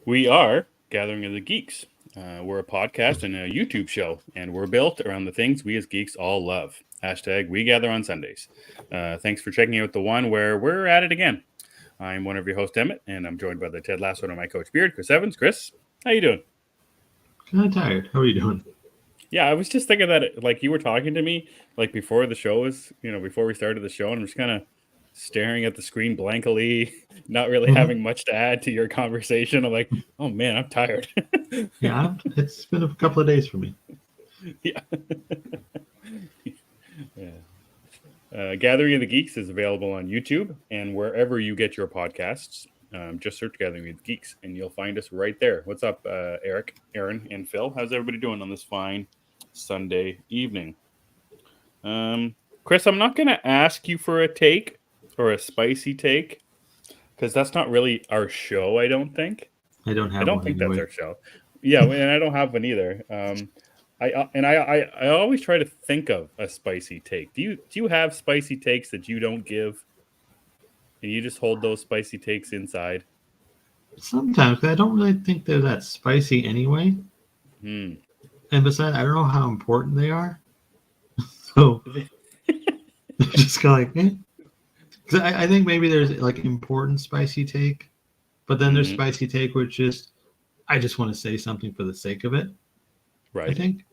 We are Gathering of the Geeks. We're a podcast and a YouTube show, and we're built around the things we as geeks all love. Hashtag We Gather on Sundays. Thanks for checking out the one where we're at it again. I'm one of your hosts, Emmet, and I'm joined by the Ted Lasso and my coach Beard, Chris Evans. Chris, how you doing? Kind of tired. How are you doing? Yeah, I was just thinking that, like, you were talking to me, like, before the show was, before we started the show, and I'm just kind of staring at the screen blankly, not really having much to add to your conversation. I'm like, oh man, I'm tired. Yeah, it's been a couple of days for me. Yeah. Yeah. Gathering of the Geeks is available on YouTube and wherever you get your podcasts. Just search Gathering of the Geeks and you'll find us right there. What's up, Eric, Aaron, and Phil? How's everybody doing on this fine Sunday evening? Chris, I'm not going to ask you for a take or a spicy take because that's not really our show, I don't think. I don't think that's our show. Yeah, and I don't have one either. I always try to think of a spicy take. Do you have spicy takes that you don't give, and you just hold those spicy takes inside? Sometimes, but I don't really think they're that spicy anyway. And besides, I don't know how important they are. So just kind of like, eh. 'Cause I think maybe there's like important spicy take, but then there's spicy take which I just want to say something for the sake of it. Right. I think.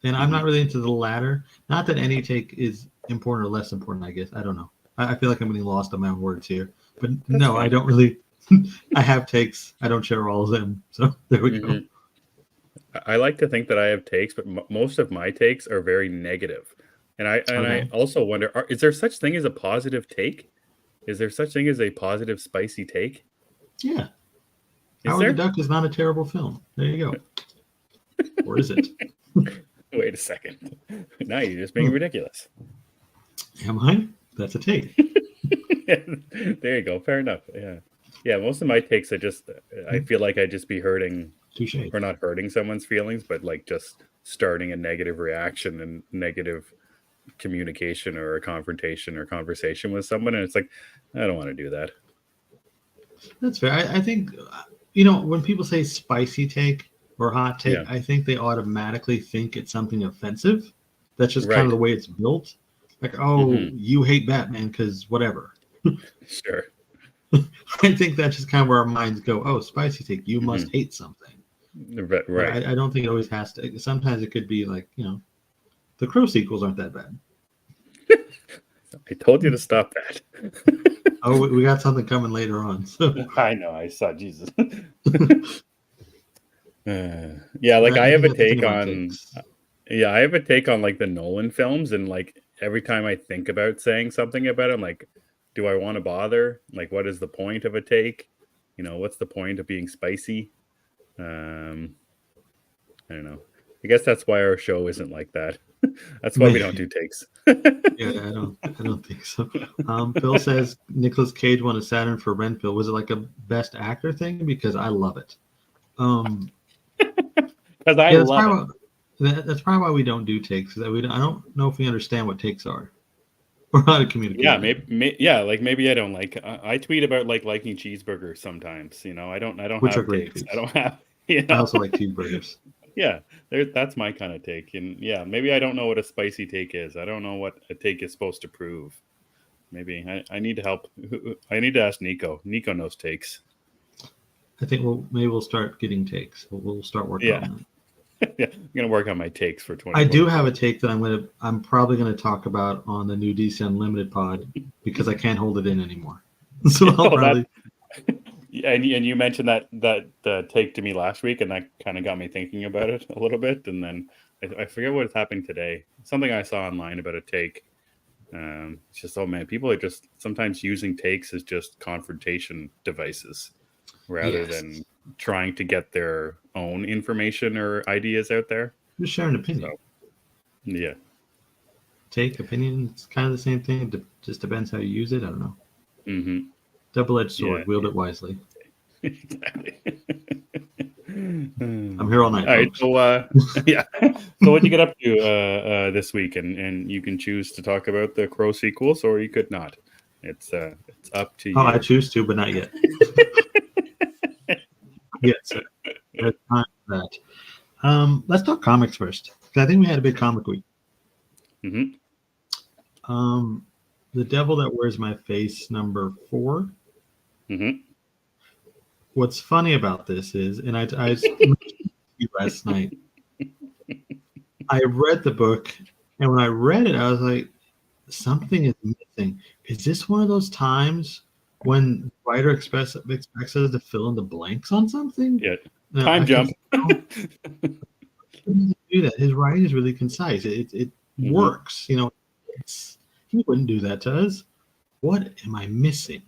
And I'm not really into the latter. Not that any take is important or less important, I guess. I don't know. I feel like I'm getting lost on my words here. But That's fine. I don't really. I have takes. I don't share all of them. So there we go. I like to think that I have takes, but most of my takes are very negative. And I also wonder, is there such thing as a positive take? Is there such thing as a positive spicy take? Yeah. Howard the Duck is not a terrible film. There you go. Or is it? Wait a second. Now you're just being ridiculous. Am I? That's a take. There you go. Fair enough. Yeah. Yeah, most of my takes I feel like I'd just be hurting. Touché. Or not hurting someone's feelings, but like just starting a negative reaction and negative communication or a confrontation or conversation with someone. And it's like, I don't want to do that. That's fair. I think, when people say spicy take or hot take, I think they automatically think it's something offensive. That's just kind of the way it's built. Like, you hate Batman because whatever. Sure. I think that's just kind of where our minds go. Oh, spicy take. You must hate something. Right. I don't think it always has to. Sometimes it could be like, the Crow sequels aren't that bad. I told you to stop that. Oh, we got something coming later on. So. I know. I saw Jesus. I have a take on. Yeah, I have a take on like the Nolan films, and like every time I think about saying something about it, I'm like, do I want to bother? Like, what is the point of a take? What's the point of being spicy? I don't know. I guess that's why our show isn't like that. That's why we don't do takes. Yeah, I don't think so. Phil says Nicolas Cage won a Saturn for Renfield. Was it like a Best Actor thing? Because I love it. Because I love it. That's probably why we don't do takes. I don't know if we understand what takes are or how to communicate. Yeah, maybe I don't like. I tweet about liking cheeseburgers sometimes. I don't Which have are great takes. tweets. I don't have. I also like cheeseburgers. Yeah, that's my kind of take. And yeah, maybe I don't know what a spicy take is. I don't know what a take is supposed to prove. Maybe I need to help. I need to ask Nico. Nico knows takes. I think we'll start getting takes. We'll start working on that. Yeah, I'm gonna work on my takes for 20. I do have a take that I'm probably gonna talk about on the new DC Unlimited pod because I can't hold it in anymore. So I'll probably. And you mentioned that take to me last week, and that kind of got me thinking about it a little bit. And then I forget what is happening today. Something I saw online about a take. It's just, oh man, people are just sometimes using takes as just confrontation devices rather than trying to get their own information or ideas out there. Just share an opinion. So, yeah. Take, opinion, it's kind of the same thing. It just depends how you use it. I don't know. Mm-hmm. Double-edged sword. Wield it wisely. Exactly. I'm here all night. All right. So, So what'd you get up to this week? And you can choose to talk about the Crow sequels, or you could not. It's up to you. Oh, I choose to, but not yet. Yes, there's time for that. Let's talk comics first. 'Cause I think we had a big comic week. Mm-hmm. The Devil That Wears My Face, number 4. Mm-hmm. What's funny about this is, and I mentioned to you last night, I read the book, and when I read it, I was like, something is missing. Is this one of those times when the writer expects us to fill in the blanks on something? Yeah. No, Time jump. He doesn't do that. His writing is really concise. It Mm-hmm. works. He wouldn't do that to us. What am I missing?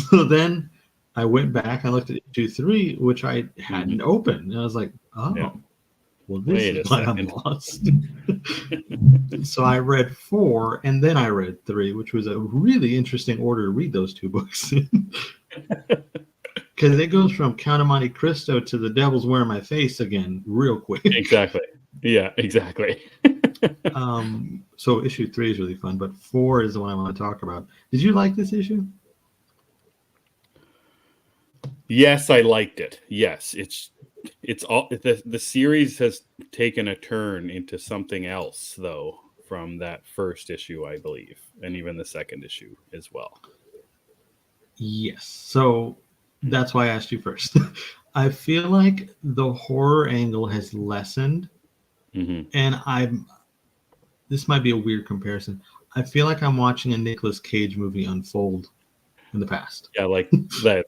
So then I went back. I looked at issue 3, which I hadn't opened, and I was like, "Oh, Yeah. well, this Wait a is why I'm second. lost." So I read 4, and then I read 3, which was a really interesting order to read those 2 books. Because it goes from Count of Monte Cristo to The Devil's Wearing My Face again, real quick. Exactly. Yeah, exactly. So issue 3 is really fun, but 4 is the one I want to talk about. Did you like this issue? Yes, I liked it. Yes, it's all the series has taken a turn into something else though from that first issue, I believe, and even the second issue as well. Yes. So that's why I asked you first. I feel like the horror angle has lessened, Mm-hmm. and this might be a weird comparison. I feel like I'm watching a Nicolas Cage movie unfold in the past. Yeah, like that.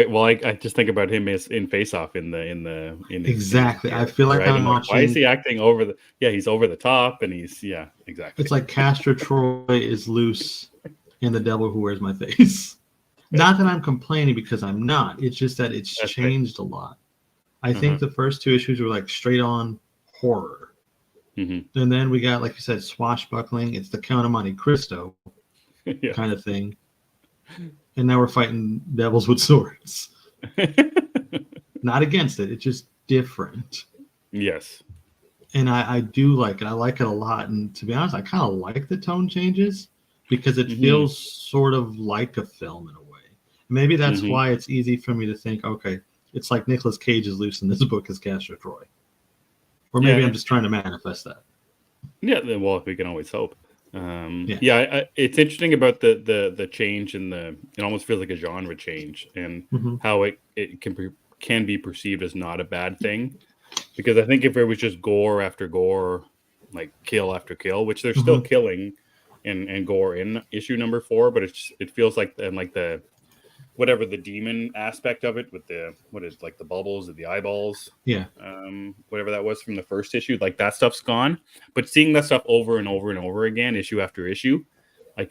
Well, I just think about him as in Face Off in his Exactly. I feel like right. I'm I'm like, why is watching. he acting over the? Yeah, he's over the top, and he's exactly. It's like Castor Troy is loose in The Devil Who Wears My Face. Not that I'm complaining, because I'm not. It's just that it's That's right. changed a lot. I think the first 2 issues were like straight on horror. Mm-hmm. And then we got, like you said, swashbuckling. It's the Count of Monte Cristo Yeah. kind of thing. And now we're fighting devils with swords. Not against it. It's just different. Yes. And I do like it. I like it a lot. And to be honest, I kind of like the tone changes because it feels sort of like a film in a way. Maybe that's why it's easy for me to think, okay, it's like Nicolas Cage is loose in this book as Castor Troy. Or maybe I'm just trying to manifest that. Yeah, well, we can always hope. It's interesting about the change in it almost feels like a genre change, and how it can be perceived as not a bad thing, because I think if it was just gore after gore, like kill after kill, which they're still killing and gore in issue number 4, but it feels like, and like the whatever the demon aspect of it with like the bubbles or the eyeballs, whatever that was from the first issue, like that stuff's gone. But seeing that stuff over and over and over again, issue after issue, I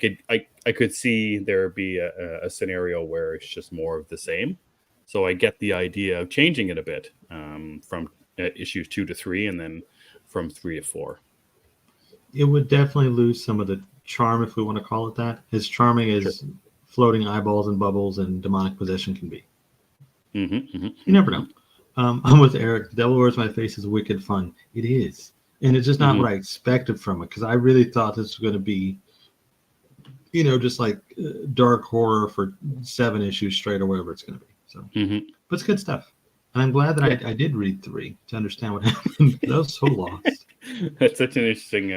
could see there be a scenario where it's just more of the same. So I get the idea of changing it a bit, from issues 2 to 3, and then from 3 to 4. It would definitely lose some of the charm, if we want to call it that. As charming as floating eyeballs and bubbles and demonic possession can be. You never know. I'm with Eric. Devil Wears My Face is wicked fun. It is. And it's just not what I expected from it, because I really thought this was going to be, just like dark horror for 7 issues straight or whatever it's going to be. So, but it's good stuff. And I'm glad that I did read 3 to understand what happened. I was so lost. That's such an interesting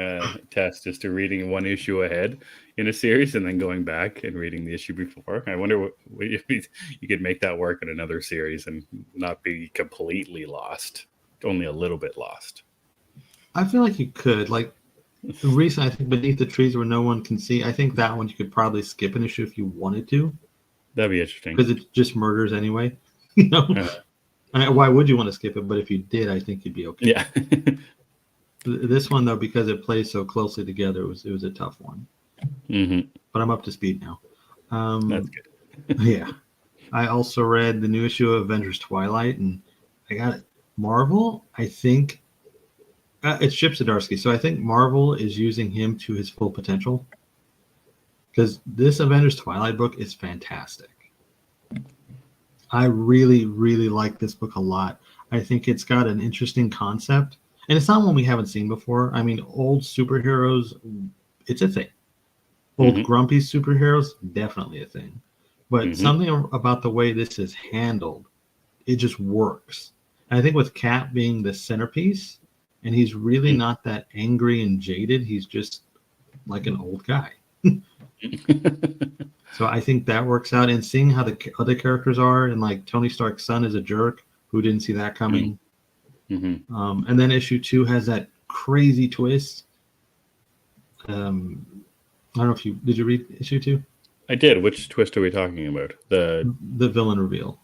test, just to reading one issue ahead in a series and then going back and reading the issue before. I wonder if you could make that work in another series and not be completely lost, only a little bit lost. I feel like you could. Like, recently, I think Beneath the Trees Where No One Can See, I think that one you could probably skip an issue if you wanted to. That'd be interesting. Because it just murders anyway. Why would you want to skip it? But if you did, I think you'd be okay. Yeah. This one, though, because it plays so closely together, it was a tough one. But I'm up to speed now. That's good. I also read the new issue of Avengers Twilight, and I got it. Marvel, I think, it's Chip Zdarsky, so I think Marvel is using him to his full potential, because this Avengers Twilight book is fantastic. I really, really like this book a lot. I think it's got an interesting concept. And it's not one we haven't seen before. I mean, old superheroes, it's a thing. Old grumpy superheroes, definitely a thing. But something about the way this is handled it just works. And I think with Cap being the centerpiece, and he's really not that angry and jaded. He's just like an old guy. So I think that works out. And seeing how the other characters are, and like Tony Stark's son is a jerk who didn't see that coming. And then issue 2 has that crazy twist. I don't know if did you read issue 2? I did. Which twist are we talking about? The villain reveal.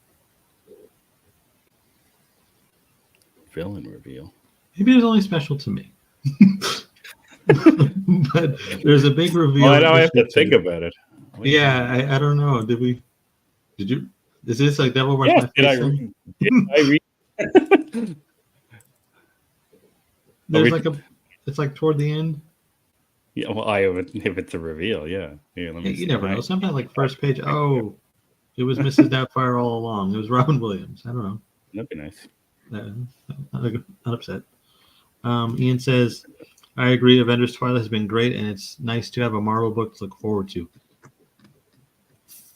Villain reveal. Maybe it was only special to me. But there's a big reveal. Well, I have to think about it. Yeah, I don't know. Did you? Is this like Devil Wears My Face? Did I read? There's it's like toward the end. Yeah, well, if it's a reveal, yeah. Let me you never know. Sometimes like first page. Oh, it was Mrs. Doubtfire all along. It was Robin Williams. I don't know. That'd be nice. Not upset. Ian says, I agree. Avengers Twilight has been great, and it's nice to have a Marvel book to look forward to.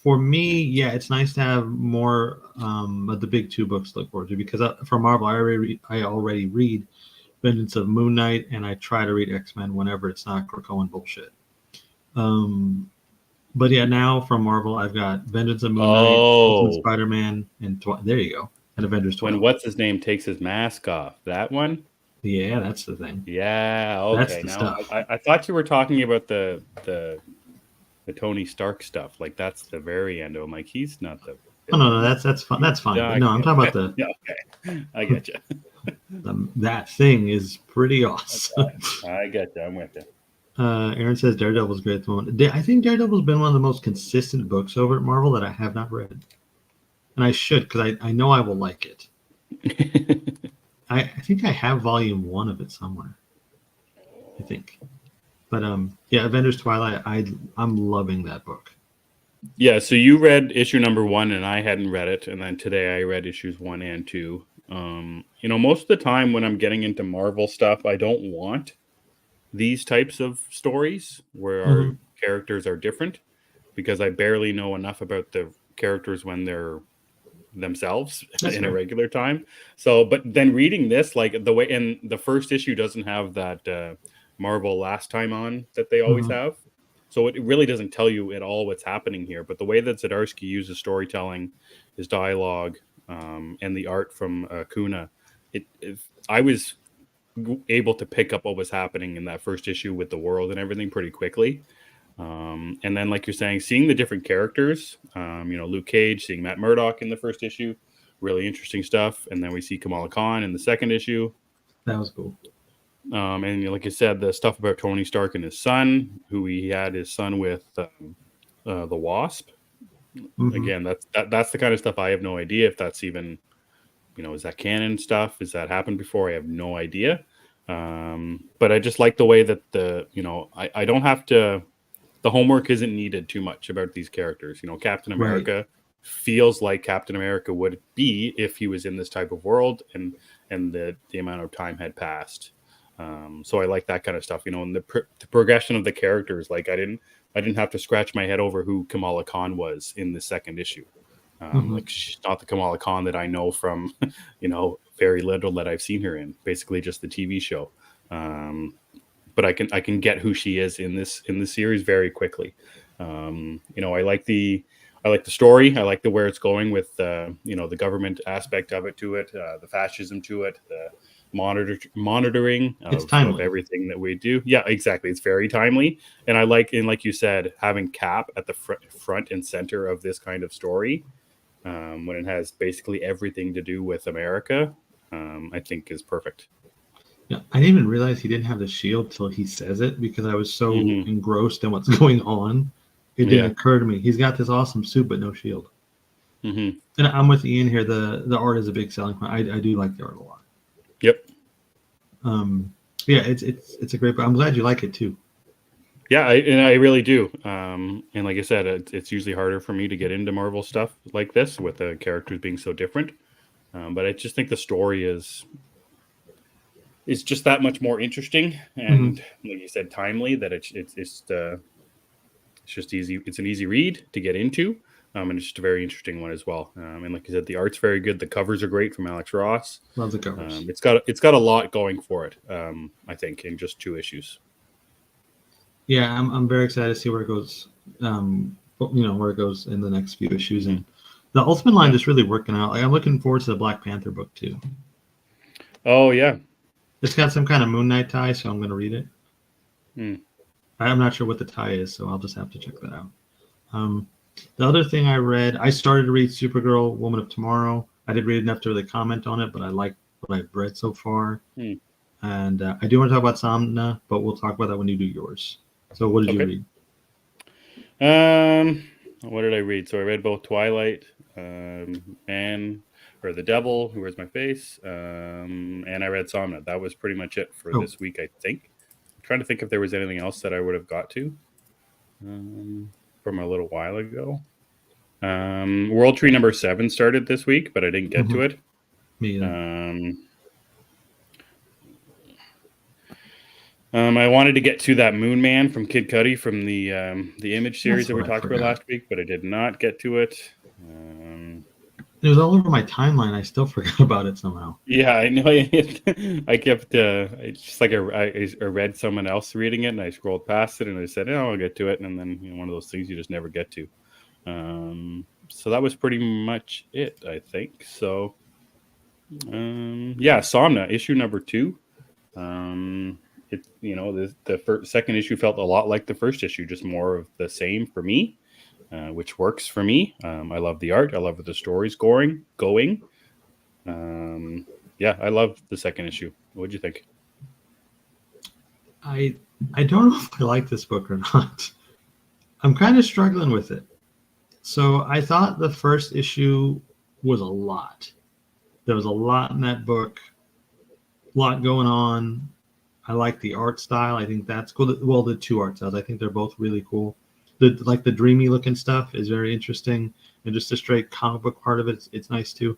For me, yeah, it's nice to have more of the big 2 books to look forward to, because for Marvel, I already read Vengeance of Moon Knight, and I try to read X-Men whenever it's not Krakoan bullshit. But yeah, now from Marvel, I've got Vengeance of Moon Knight, Spider-Man, and there you go, and Avengers Twilight. When what's his name takes his mask off, that one. Yeah, that's the thing. Yeah, okay. That's the now stuff. I thought you were talking about the Tony Stark stuff. Like that's the very end. I'm like, he's not the. No, that's fine. That's fine. Yeah, no, I'm talking about the. Yeah, okay, I get you. That thing is pretty awesome. Okay. I get you. I'm with you. Aaron says Daredevil's great at the moment. I think Daredevil's been one of the most consistent books over at Marvel that I have not read, and I should, because I know I will like it. I think I have volume 1 of it somewhere. I think, but yeah, Avengers Twilight. I'm loving that book. Yeah, so you read issue number 1, and I hadn't read it, and then today I read issues 1 and 2. Most of the time when I'm getting into Marvel stuff, I don't want these types of stories where our characters are different, because I barely know enough about the characters when they're themselves in a regular time. So, but then reading this, like the way, and the first issue doesn't have that Marvel last time on that they always have. So it really doesn't tell you at all what's happening here. But the way that Zdarsky uses storytelling, his dialogue, and the art from Kuna, I was able to pick up what was happening in that first issue with the world and everything pretty quickly. And then, like you're saying, seeing the different characters, Luke Cage, seeing Matt Murdock in the first issue, really interesting stuff. And then we see Kamala Khan in the second issue. That was cool. And like you said, the stuff about Tony Stark and his son, who he had his son with the Wasp. Again, that's the kind of stuff I have no idea if that's even, is that canon stuff? Has that happened before? I have no idea. But I just like the way that I don't have to. The homework isn't needed too much about these characters. Captain America feels like Captain America would be if he was in this type of world, and the amount of time had passed. So I like that kind of stuff, and the progression of the characters. Like I didn't have to scratch my head over who Kamala Khan was in the second issue. Like she's not the Kamala Khan that I know from, very little that I've seen her in. Basically, just the TV show. But I can get who she is in this series very quickly. I like the story. I like where it's going with the government aspect of it to it, the fascism to it, the monitoring of everything that we do. Yeah, exactly. It's very timely, and like you said, having Cap at the front and center of this kind of story, when it has basically everything to do with America, I think is perfect. Yeah, I didn't even realize he didn't have the shield till he says it, because I was so engrossed in what's going on. It didn't occur to me. He's got this awesome suit, but no shield. And I'm with Ian here. The art is a big selling point. I do like the art a lot. Yep. Yeah, it's a great book. I'm glad you like it too. Yeah, I really do. And like I said, it's usually harder for me to get into Marvel stuff like this with the characters being so different. But I just think the story is just that much more interesting, and like you said, timely. That it's just easy. It's an easy read to get into. And it's just a very interesting one as well. And like you said, the art's very good. The covers are great from Alex Ross. Love the covers. It's got a lot going for it. I think in just 2 issues. Yeah, I'm very excited to see where it goes. Where it goes in the next few issues, and the Ultimate line is really working out. Like, I'm looking forward to the Black Panther book too. Oh yeah, it's got some kind of Moon Knight tie, so I'm going to read it. I'm not sure what the tie is, so I'll just have to check that out. The other thing I read, I started to read Supergirl, Woman of Tomorrow. I didn't read enough to really comment on it, but I like what I've read so far. And I do want to talk about Somna, but we'll talk about that when you do yours. So what did you read? What did I read? So I read both Twilight, The Devil, Who Wears My Face, and I read Somna. That was pretty much it for this week, I think. I'm trying to think if there was anything else that I would have got to from a little while ago. World Tree number 7 started this week, but I didn't get to it. Me either. I wanted to get to that Moon Man from Kid Cudi from the Image series that we talked about last week, but I did not get to it. It was all over my timeline. I still forgot about it somehow. Yeah, I know. I kept it's just like I read someone else reading it, and I scrolled past it, and I said, "Oh, I'll get to it," and then one of those things you just never get to. So that was pretty much it, I think. So, Somna issue number 2. The second issue felt a lot like the first issue, just more of the same for me, which works for me. I love the art. I love the story's going. I love the second issue. What did you think? I don't know if I like this book or not. I'm kind of struggling with it. So I thought the first issue was a lot. There was a lot in that book, a lot going on. I like the art style. I think that's cool. Well, the 2 art styles, I think they're both really cool. The dreamy looking stuff is very interesting, and just the straight comic book part of it, it's nice too.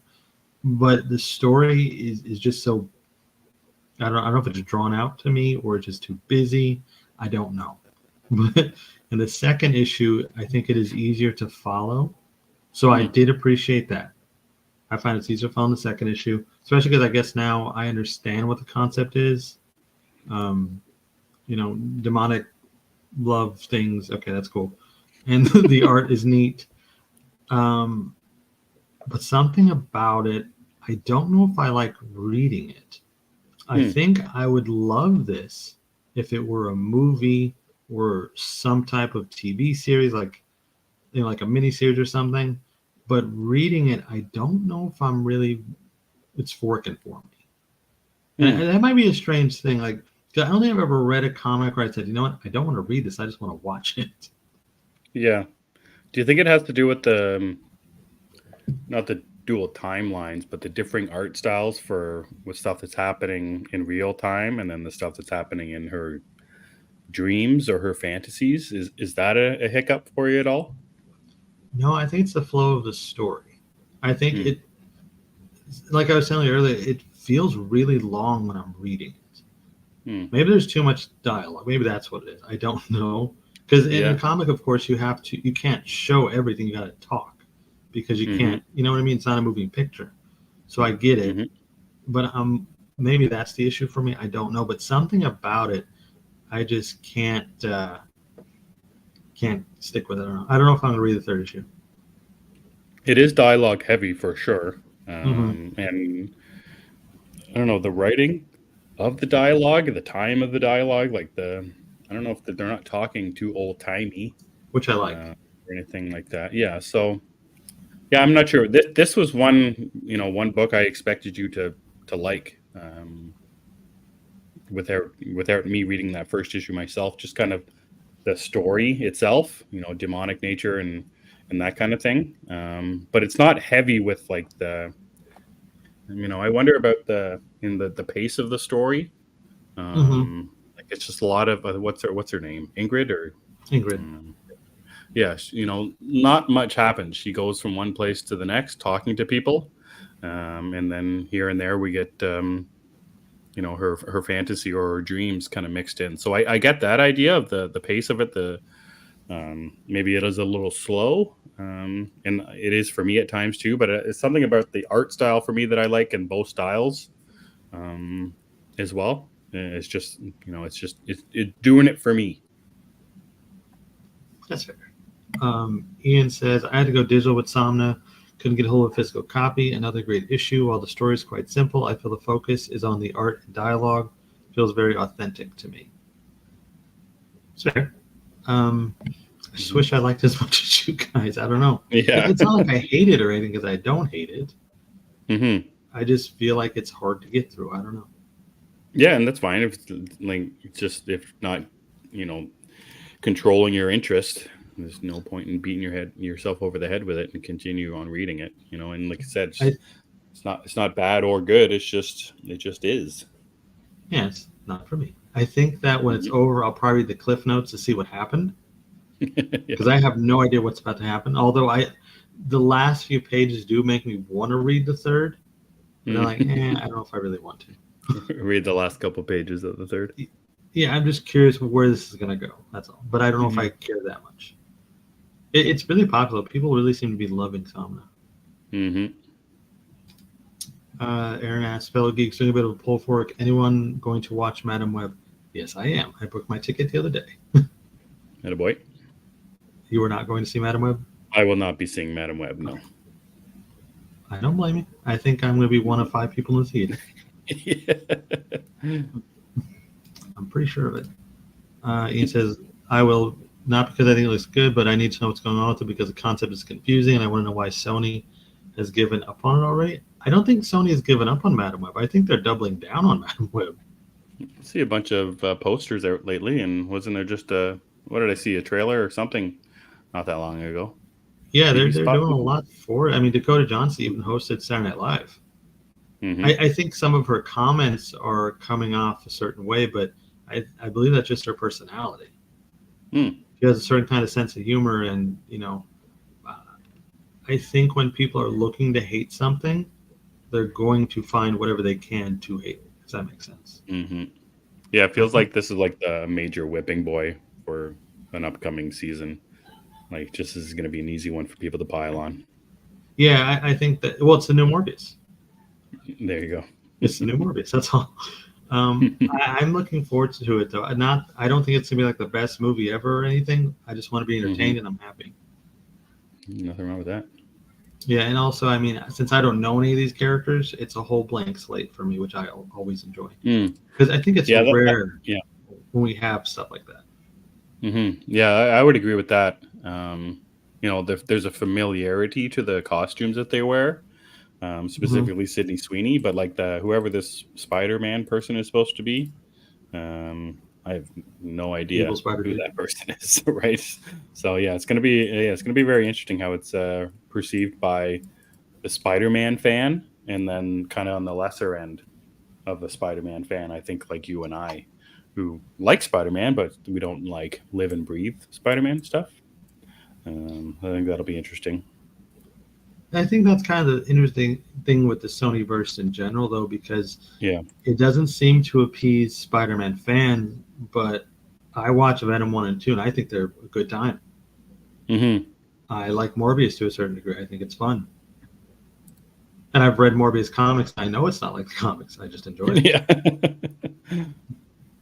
But the story is just so, I don't know if it's drawn out to me or it's just too busy. I don't know. But in the second issue, I think it is easier to follow. So I did appreciate that. I find it's easier to follow in the second issue, especially because I guess now I understand what the concept is. Demonic love things. Okay, that's cool. And the art is neat. But something about it, I don't know if I like reading it. I think I would love this if it were a movie or some type of TV series, like a mini series or something. But reading it, I don't know if it's working for me. And that might be a strange thing. Like, I don't think I've ever read a comic where I said, you know what, I don't want to read this. I just want to watch it. Yeah. Do you think it has to do with not the dual timelines, but the differing art styles with stuff that's happening in real time and then the stuff that's happening in her dreams or her fantasies? Is that a hiccup for you at all? No, I think it's the flow of the story. I think it, like I was telling you earlier, it feels really long when I'm reading it. Maybe there's too much dialogue. Maybe that's what it is. I don't know. Because in a comic, of course, you can't show everything. You got to talk because you can't, you know what I mean? It's not a moving picture. So I get it. But maybe that's the issue for me. I don't know. But something about it, I just can't stick with it. I don't know if I'm going to read the third issue. It is dialogue heavy for sure. And I don't know, the writing of the dialogue, the time of the dialogue, I don't know if they're not talking too old timey, which I like, or anything like that. Yeah. So, I'm not sure. This was one book I expected you to like, without me reading that first issue myself. Just kind of the story itself, demonic nature and that kind of thing. But it's not heavy with like the. I wonder about the pace of the story. Like it's just a lot of what's her name, Ingrid. Yes, not much happens. She goes from one place to the next, talking to people, and then here and there we get her fantasy or her dreams kind of mixed in. So I get that idea of the pace of it. Maybe it is a little slow, and it is for me at times too. But it's something about the art style for me that I like in both styles, as well. It's just it's doing it for me. That's fair. Ian says, I had to go digital with Somna. Couldn't get a hold of a physical copy. Another great issue. While the story is quite simple, I feel the focus is on the art and dialogue. Feels very authentic to me. It's fair. I just wish I liked it as much as you guys. I don't know. Yeah. It's not like I hate it or anything, because I don't hate it. Mm-hmm. I just feel like it's hard to get through. I don't know. Yeah, and that's fine. If if not, controlling your interest, there's no point in beating yourself over the head with it, and continue on reading it. And like I said, it's not bad or good. It just is. Yeah, it's not for me. I think that when it's over, I'll probably read the cliff notes to see what happened, because I have no idea what's about to happen. Although the last few pages do make me want to read the third, but I'm like, I don't know if I really want to. Read the last couple pages of the third. Yeah, I'm just curious where this is going to go. That's all. But I don't know if I care that much. It's really popular. People really seem to be loving Somna. Mm-hmm. Aaron asks, fellow geeks, doing a bit of a pull fork. Anyone going to watch Madam Web? Yes, I am. I booked my ticket the other day. Attaboy. You were not going to see Madam Web? I will not be seeing Madam Web, no. I don't blame you. I think I'm going to be one of 5 people in the theater. I'm pretty sure of it. Ian says, I will, not because I think it looks good, but I need to know what's going on with it because the concept is confusing, and I want to know why Sony has given up on it already. I don't think Sony has given up on Madam Web. I think they're doubling down on Madam Web. I see a bunch of posters out lately, and wasn't there just what did I see, a trailer or something not that long ago? Yeah, they're doing a lot for it. I mean, Dakota Johnson even hosted Saturday Night Live. Mm-hmm. I think some of her comments are coming off a certain way, but I believe that's just her personality. She has a certain kind of sense of humor, and I think when people are looking to hate something, they're going to find whatever they can to hate. Does that make sense? Mm-hmm. Yeah, it feels like this is like the major whipping boy for an upcoming season. Like, just this is going to be an easy one for people to pile on. Yeah, I think that. Well, it's the new Morbius. There you go. It's the new Morbius. That's all. I'm looking forward to it, though. I don't think it's gonna be like the best movie ever or anything. I just want to be entertained, and I'm happy. Nothing wrong with that. Yeah, and also, I mean, since I don't know any of these characters, it's a whole blank slate for me, which I always enjoy. Because I think it's rare when we have stuff like that. Mm-hmm. Yeah, I would agree with that. There's a familiarity to the costumes that they wear. Specifically Sydney Sweeney, but like whoever this Spider-Man person is supposed to be, I have no idea who that person is, right? So yeah, it's gonna be very interesting how it's perceived by the Spider-Man fan, and then kind of on the lesser end of the Spider-Man fan, I think like you and I, who like Spider-Man, but we don't like live and breathe Spider-Man stuff. I think that'll be interesting. I think that's kind of the interesting thing with the Sonyverse in general, though, because it doesn't seem to appease Spider-Man fans, but I watch Venom 1 and 2, and I think they're a good time. Mm-hmm. I like Morbius to a certain degree. I think it's fun. And I've read Morbius comics. I know it's not like the comics. I just enjoy it. Yeah.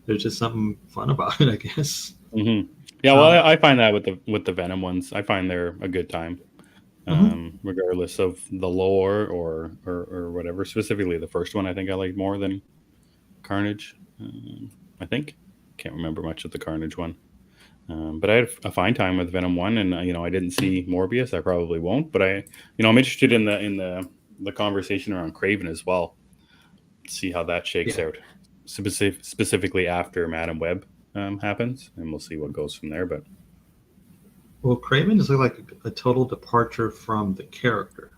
There's just something fun about it, I guess. Mm-hmm. Yeah, well, I find that with the Venom ones, I find they're a good time. Regardless of the lore or whatever. Specifically, the first one I think I like more than Carnage. I think can't remember much of the Carnage one, but I had a fine time with Venom 1, and I didn't see Morbius. I probably won't, but I'm interested in the conversation around Craven as well. See how that shakes out, specifically after Madam Web happens, and we'll see what goes from there. But. Well, Craven is like a total departure from the character.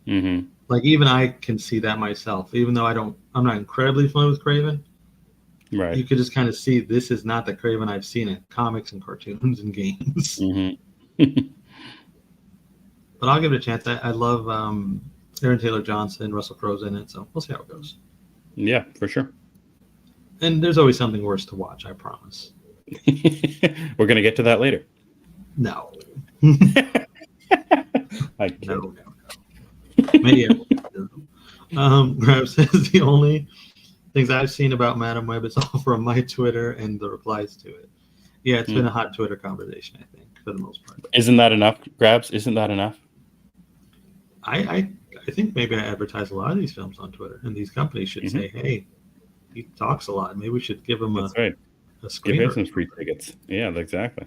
Mm-hmm. Like even I can see that myself, even though I'm not incredibly familiar with Craven. Right. You could just kind of see this is not the Craven I've seen in comics and cartoons and games. Mm-hmm. But I'll give it a chance. I love Aaron Taylor Johnson, Russell Crowe's in it, so we'll see how it goes. Yeah, for sure. And there's always something worse to watch, I promise. We're gonna get to that later. No. I kid. No. Maybe. Grab says the only things I've seen about Madam Web is all from my Twitter and the replies to it. Yeah, it's been a hot Twitter conversation, I think, for the most part. Isn't that enough, Grabs? Isn't that enough? I think maybe I advertise a lot of these films on Twitter, and these companies should say, "Hey, he talks a lot. Maybe we should give him a screener. Give him some free tickets." Yeah, exactly.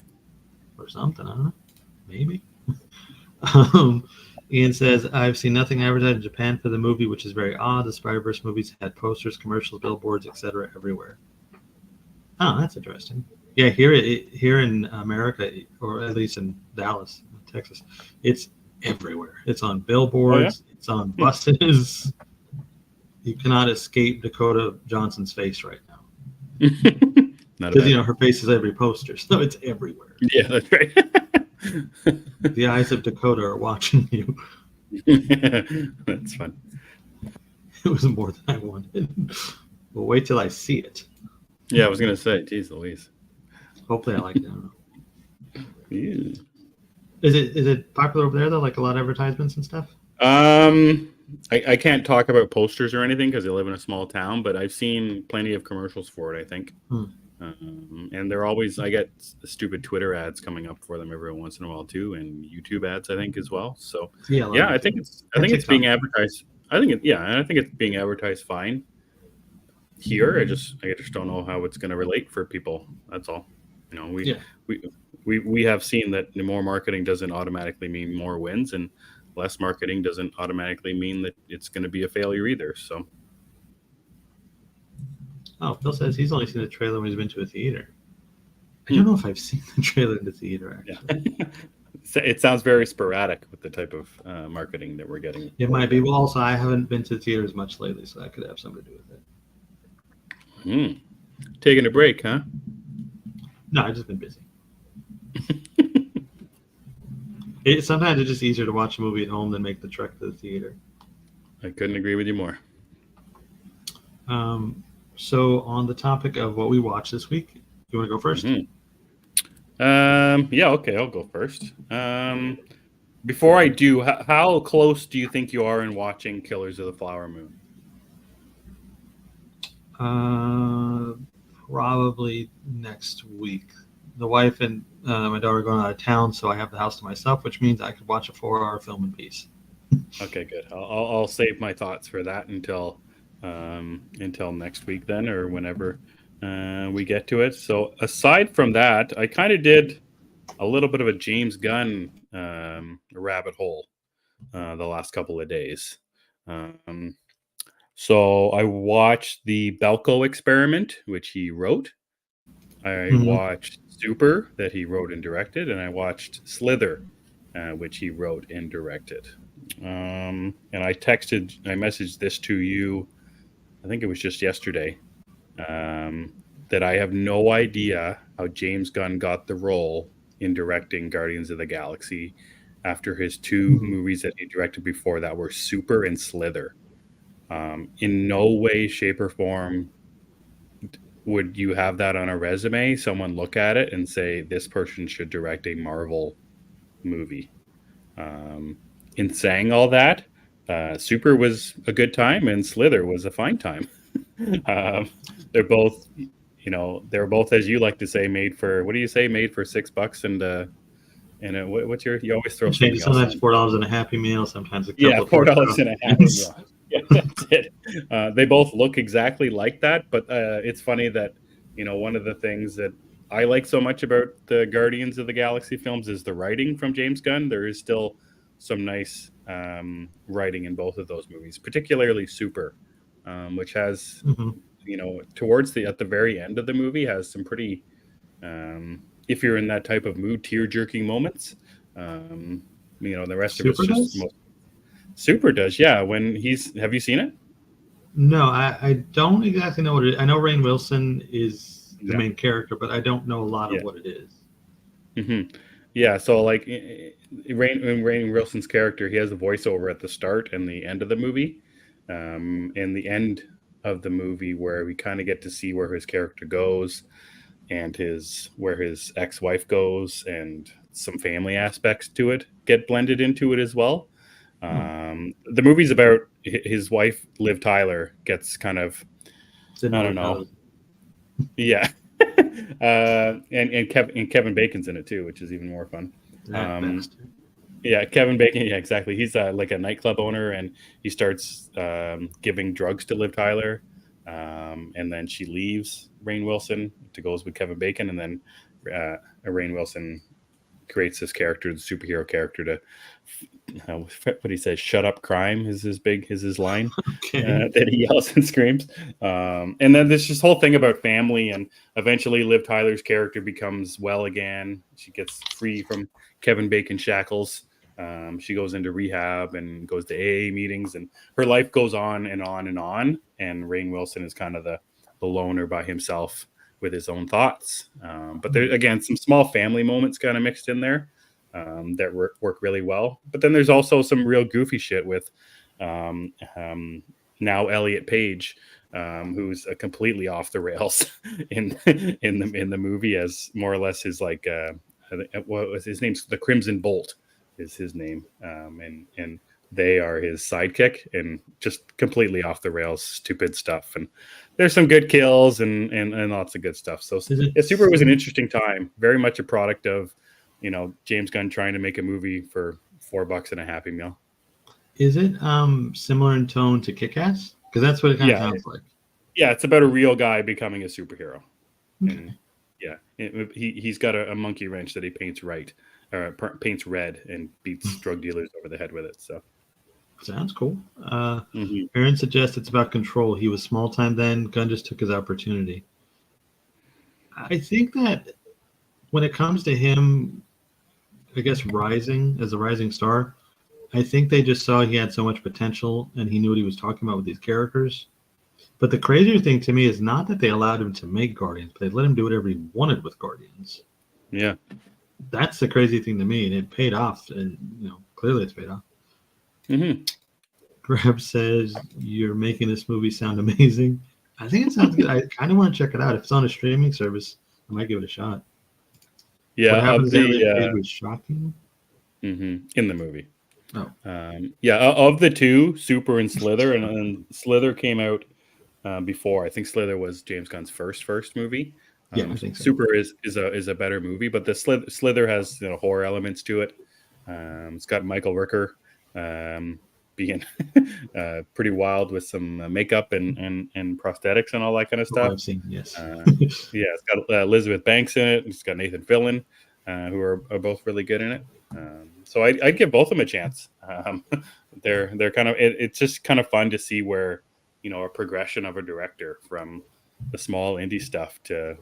Or something. I don't know. Maybe. Ian says, I've seen nothing advertised in Japan for the movie, which is very odd. The Spider-Verse movies had posters, commercials, billboards, etc. everywhere. Oh, that's interesting. Yeah, here in America, or at least in Dallas, Texas, it's everywhere. It's on billboards. Oh, yeah? It's on buses. You cannot escape Dakota Johnson's face right now. Because, her face is every poster, so it's everywhere. Yeah, that's right. The eyes of Dakota are watching you. That's fun. It was more than I wanted. Well, wait till I see it. Yeah, I was going to say, geez Louise. Hopefully I like it. I don't know. Yeah. Is it popular over there, though? Like a lot of advertisements and stuff? I can't talk about posters or anything because I live in a small town, but I've seen plenty of commercials for it, I think. And they're always, I get stupid Twitter ads coming up for them every once in a while too, and YouTube ads, I think, as well. So yeah, I think it's being advertised. I think it's being advertised fine here. I just don't know how it's going to relate for people. That's all. We have seen that the more marketing doesn't automatically mean more wins, and less marketing doesn't automatically mean that it's going to be a failure either. So. Oh, Phil says he's only seen the trailer when he's been to a theater. I don't know if I've seen the trailer in the theater, actually. Yeah. It sounds very sporadic with the type of marketing that we're getting. It might be. Well, also, I haven't been to theaters much lately, so that could have something to do with it. Taking a break, huh? No, I've just been busy. Sometimes it's just easier to watch a movie at home than make the trek to the theater. I couldn't agree with you more. So on the topic of what we watched this week, you want to go first? Yeah, okay, I'll go first. Before I do, how close do you think you are in watching Killers of the Flower Moon? Probably next week. The wife and my daughter are going out of town, so I have the house to myself, which means I could watch a 4-hour film in peace. Okay, good. I'll save my thoughts for that until next week then, or whenever we get to it. So aside from that, I kind of did a little bit of a James Gunn rabbit hole the last couple of days. So I watched the Belko Experiment, which he wrote. I watched Super, that he wrote and directed, and I watched Slither, which he wrote and directed. And I messaged this to you, I think it was just yesterday, that I have no idea how James Gunn got the role in directing Guardians of the Galaxy after his two movies that he directed before that were Super and Slither. In no way, shape, or form would you have that on a resume, someone look at it and say, this person should direct a Marvel movie. In saying all that, Super was a good time and Slither was a fine time. They're both, as you like to say, made for, what do you say, made for $6 and what's your, you always throw something else. Sometimes $4 and a Happy Meal, sometimes $4 and a Happy Meal. Yeah, that's it. They both look exactly like that, but it's funny that, one of the things that I like so much about the Guardians of the Galaxy films is the writing from James Gunn. There is still some nice writing in both of those movies, particularly Super, which has, towards at the very end of the movie has some pretty, if you're in that type of mood, tear-jerking moments. The rest of it's just Super does, yeah. Have you seen it? No, I don't exactly know what it is. I know Rainn Wilson is the main character, but I don't know a lot of what it is. Mm-hmm. Yeah, so like Rainn Wilson's character, he has a voiceover at the start and the end of the movie. In the end of the movie, where we kind of get to see where his character goes and where his ex-wife goes, and some family aspects to it get blended into it as well. The movie's about his wife, Liv Tyler, gets kind of, I don't know. Yeah. And Kevin Bacon's in it too, which is even more fun. That bastard. Yeah, Kevin Bacon. Yeah, exactly. He's like a nightclub owner, and he starts giving drugs to Liv Tyler, and then she leaves Rainn Wilson to goes with Kevin Bacon, and then Rainn Wilson creates this character, the superhero character, to what he says, "Shut up, crime" is his line. Okay. That he yells and screams. And then there's this whole thing about family, and eventually Liv Tyler's character becomes well again. She gets free from Kevin Bacon shackles. She goes into rehab and goes to AA meetings, and her life goes on and on and on. And Rainn Wilson is kind of the loner by himself with his own thoughts. But there, again, some small family moments kind of mixed in there that work really well. But then there's also some real goofy shit with now Elliot Page, who's completely off the rails in the movie, as more or less his like what was his name? The Crimson Bolt is his name, and they are his sidekick, and just completely off the rails, stupid stuff. And there's some good kills and lots of good stuff. So Super was an interesting time. Very much a product of, James Gunn trying to make a movie for $4 and a Happy Meal. Is it similar in tone to Kick-Ass? Because that's what it kind of sounds like. Yeah, it's about a real guy becoming a superhero. Okay. And he's got a monkey wrench that he paints paints red, and beats drug dealers over the head with it. So sounds cool. Aaron suggests it's about control. He was small time then. Gunn just took his opportunity. I think that when it comes to him, I guess rising as a rising star, I think they just saw he had so much potential, and he knew what he was talking about with these characters. But the crazier thing to me is not that they allowed him to make Guardians, but they let him do whatever he wanted with Guardians. Yeah. That's the crazy thing to me, and it paid off, and clearly it's paid off. Grab says, "You're making this movie sound amazing." I think it sounds good. I kind of want to check it out. If it's on a streaming service, I might give it a shot. Yeah, what happens it was shocking. In the movie. Oh. Of the two, Super and Slither, and Slither came out before. I think Slither was James Gunn's first movie. Yeah, I think so. Super is a better movie, but the Slither has horror elements to it. It's got Michael Rooker being pretty wild with some makeup and prosthetics and all that kind of stuff. I've seen, yes. It's got Elizabeth Banks in it. It's got Nathan Fillion, who are both really good in it. So I'd give both of them a chance. They're kind of it's just kind of fun to see where a progression of a director from the small indie stuff to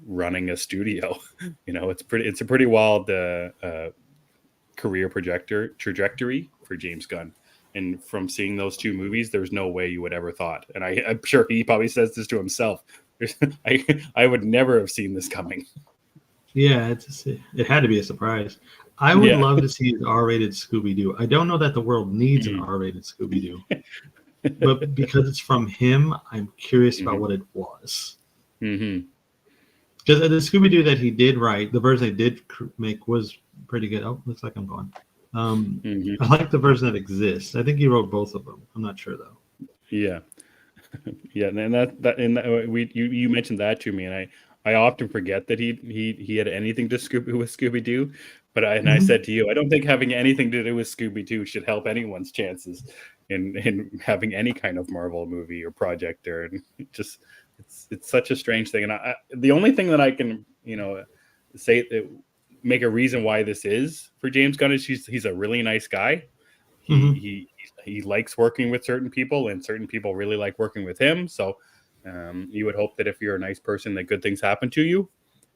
running a studio. It's a pretty wild career trajectory for James Gunn. And from seeing those two movies, there's no way you would ever thought. And I'm sure he probably says this to himself. I would never have seen this coming. Yeah, it had to be a surprise. I would love to see an R-rated Scooby-Doo. I don't know that the world needs an R-rated Scooby-Doo, but because it's from him, I'm curious about what it was. Because the Scooby-Doo that he did write, the version they did make was pretty good. Oh, looks like I'm gone. I like the version that exists. I think he wrote both of them. I'm not sure though. Yeah, and you mentioned that to me, and I often forget that he had anything to with Scooby-Doo. But I said to you, I don't think having anything to do with Scooby-Doo should help anyone's chances in having any kind of Marvel movie or project. Or just it's such a strange thing. And the only thing that I can say make a reason why this is for James Gunn is he's a really nice guy. He likes working with certain people, and certain people really like working with him. So you would hope that if you're a nice person, that good things happen to you.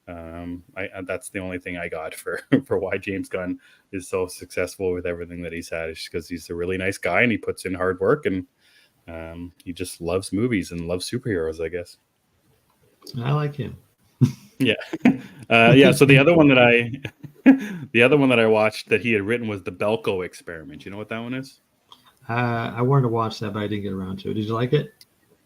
That's the only thing I got for why James Gunn is so successful with everything that he's had, is because he's a really nice guy and he puts in hard work, and he just loves movies and loves superheroes, I guess. I like him. Yeah. So the other one that I watched that he had written was the Belko Experiment. You know what that one is? I wanted to watch that, but I didn't get around to it. Did you like it?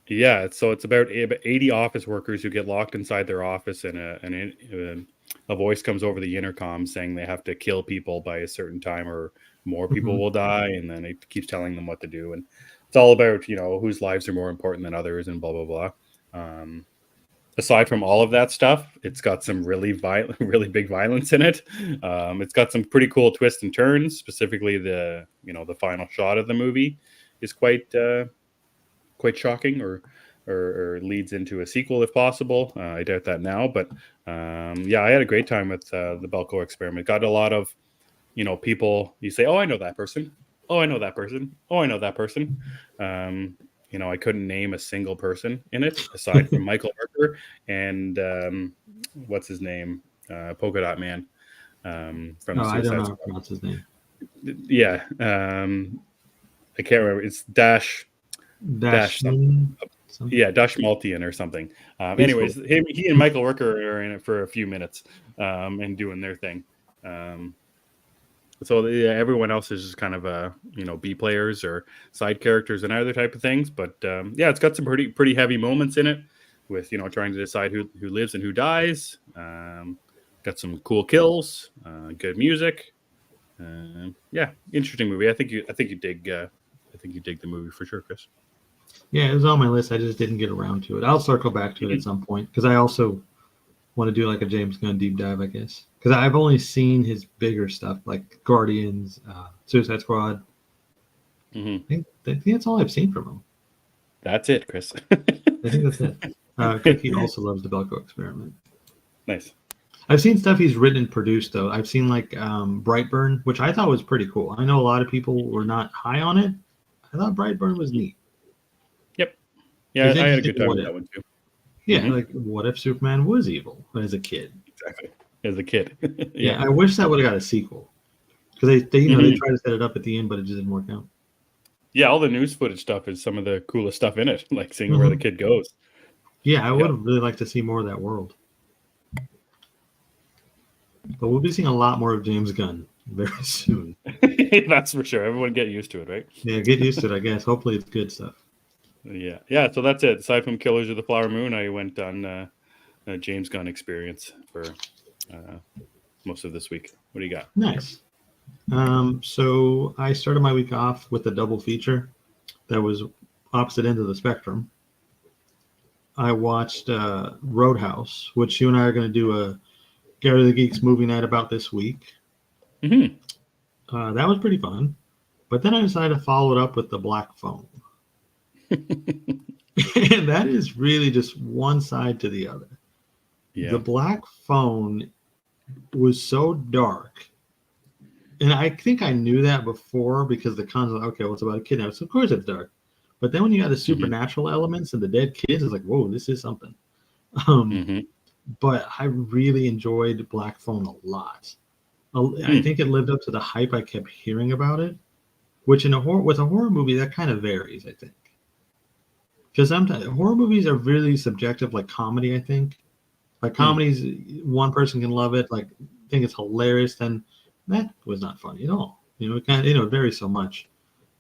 Yeah, so it's about 80 office workers who get locked inside their office in a voice comes over the intercom saying they have to kill people by a certain time or more people Mhm. will die, and then it keeps telling them what to do, and it's all about whose lives are more important than others and blah blah blah. Aside from all of that stuff, it's got some really violent, really big violence in it. It's got some pretty cool twists and turns. Specifically, the final shot of the movie is quite shocking, or leads into a sequel if possible. I doubt that now, but yeah, I had a great time with the Belko experiment. Got a lot of people. You say, "Oh, I know that person. Oh, I know that person. Oh, I know that person." I couldn't name a single person in it aside from Michael Rooker and what's his name, Polka Dot Man, from Oh, the I don't know Suicide how to Squad. pronounce his name. Yeah, I can't remember. It's Dash something. Dashman. Something. Yeah, Dash Maltian or something. He's cool. Anyways, he and Michael Rooker are in it for a few minutes and doing their thing. So yeah, everyone else is just kind of B players or side characters and other type of things. But yeah, it's got some pretty heavy moments in it with trying to decide who lives and who dies. Got some cool kills, good music. Yeah, interesting movie. I think you dig. I think you dig the movie for sure, Chris. Yeah, it was on my list. I just didn't get around to it. I'll circle back to it at some point because I also want to do like a James Gunn deep dive, I guess. Because I've only seen his bigger stuff like Guardians, Suicide Squad. I think that's all I've seen from him. That's it, Chris. I think that's it. Cookie also loves the Belko experiment. Nice. I've seen stuff he's written and produced though. I've seen like Brightburn, which I thought was pretty cool. I know a lot of people were not high on it. I thought Brightburn was neat. Yep. Yeah, I had a good time What with if? that one too. Yeah, like what if Superman was evil as a kid? Exactly. As a kid. Yeah, I wish that would have got a sequel because they tried to set it up at the end, but it just didn't work out. Yeah, all the news footage stuff is some of the coolest stuff in it, like seeing where the kid goes. Yeah, I would have really liked to see more of that world. But we'll be seeing a lot more of James Gunn very soon. That's for sure. Everyone get used to it, right? Yeah, get used to it, I guess. Hopefully it's good stuff. Yeah. So that's it. Aside from Killers of the Flower Moon, I went on a James Gunn experience for most of this week. What do you got? Nice. So I started my week off with a double feature that was opposite end of the spectrum. I watched Roadhouse, which you and I are going to do a Gary the Geeks movie night about this week. That was pretty fun. But then I decided to follow it up with The Black Phone. And that is really just one side to the other. Yeah. The Black Phone was so dark. And I think I knew that before because the concept, okay, well, it's about a kidnapping. So of course it's dark. But then when you got the supernatural elements and the dead kids, it's like, whoa, this is something. But I really enjoyed Black Phone a lot. I think it lived up to the hype I kept hearing about it, which with a horror movie, that kind of varies, I think. Because sometimes horror movies are really subjective, like comedy, I think. Like comedies, one person can love it, like think it's hilarious, then that was not funny at all. It varies so much.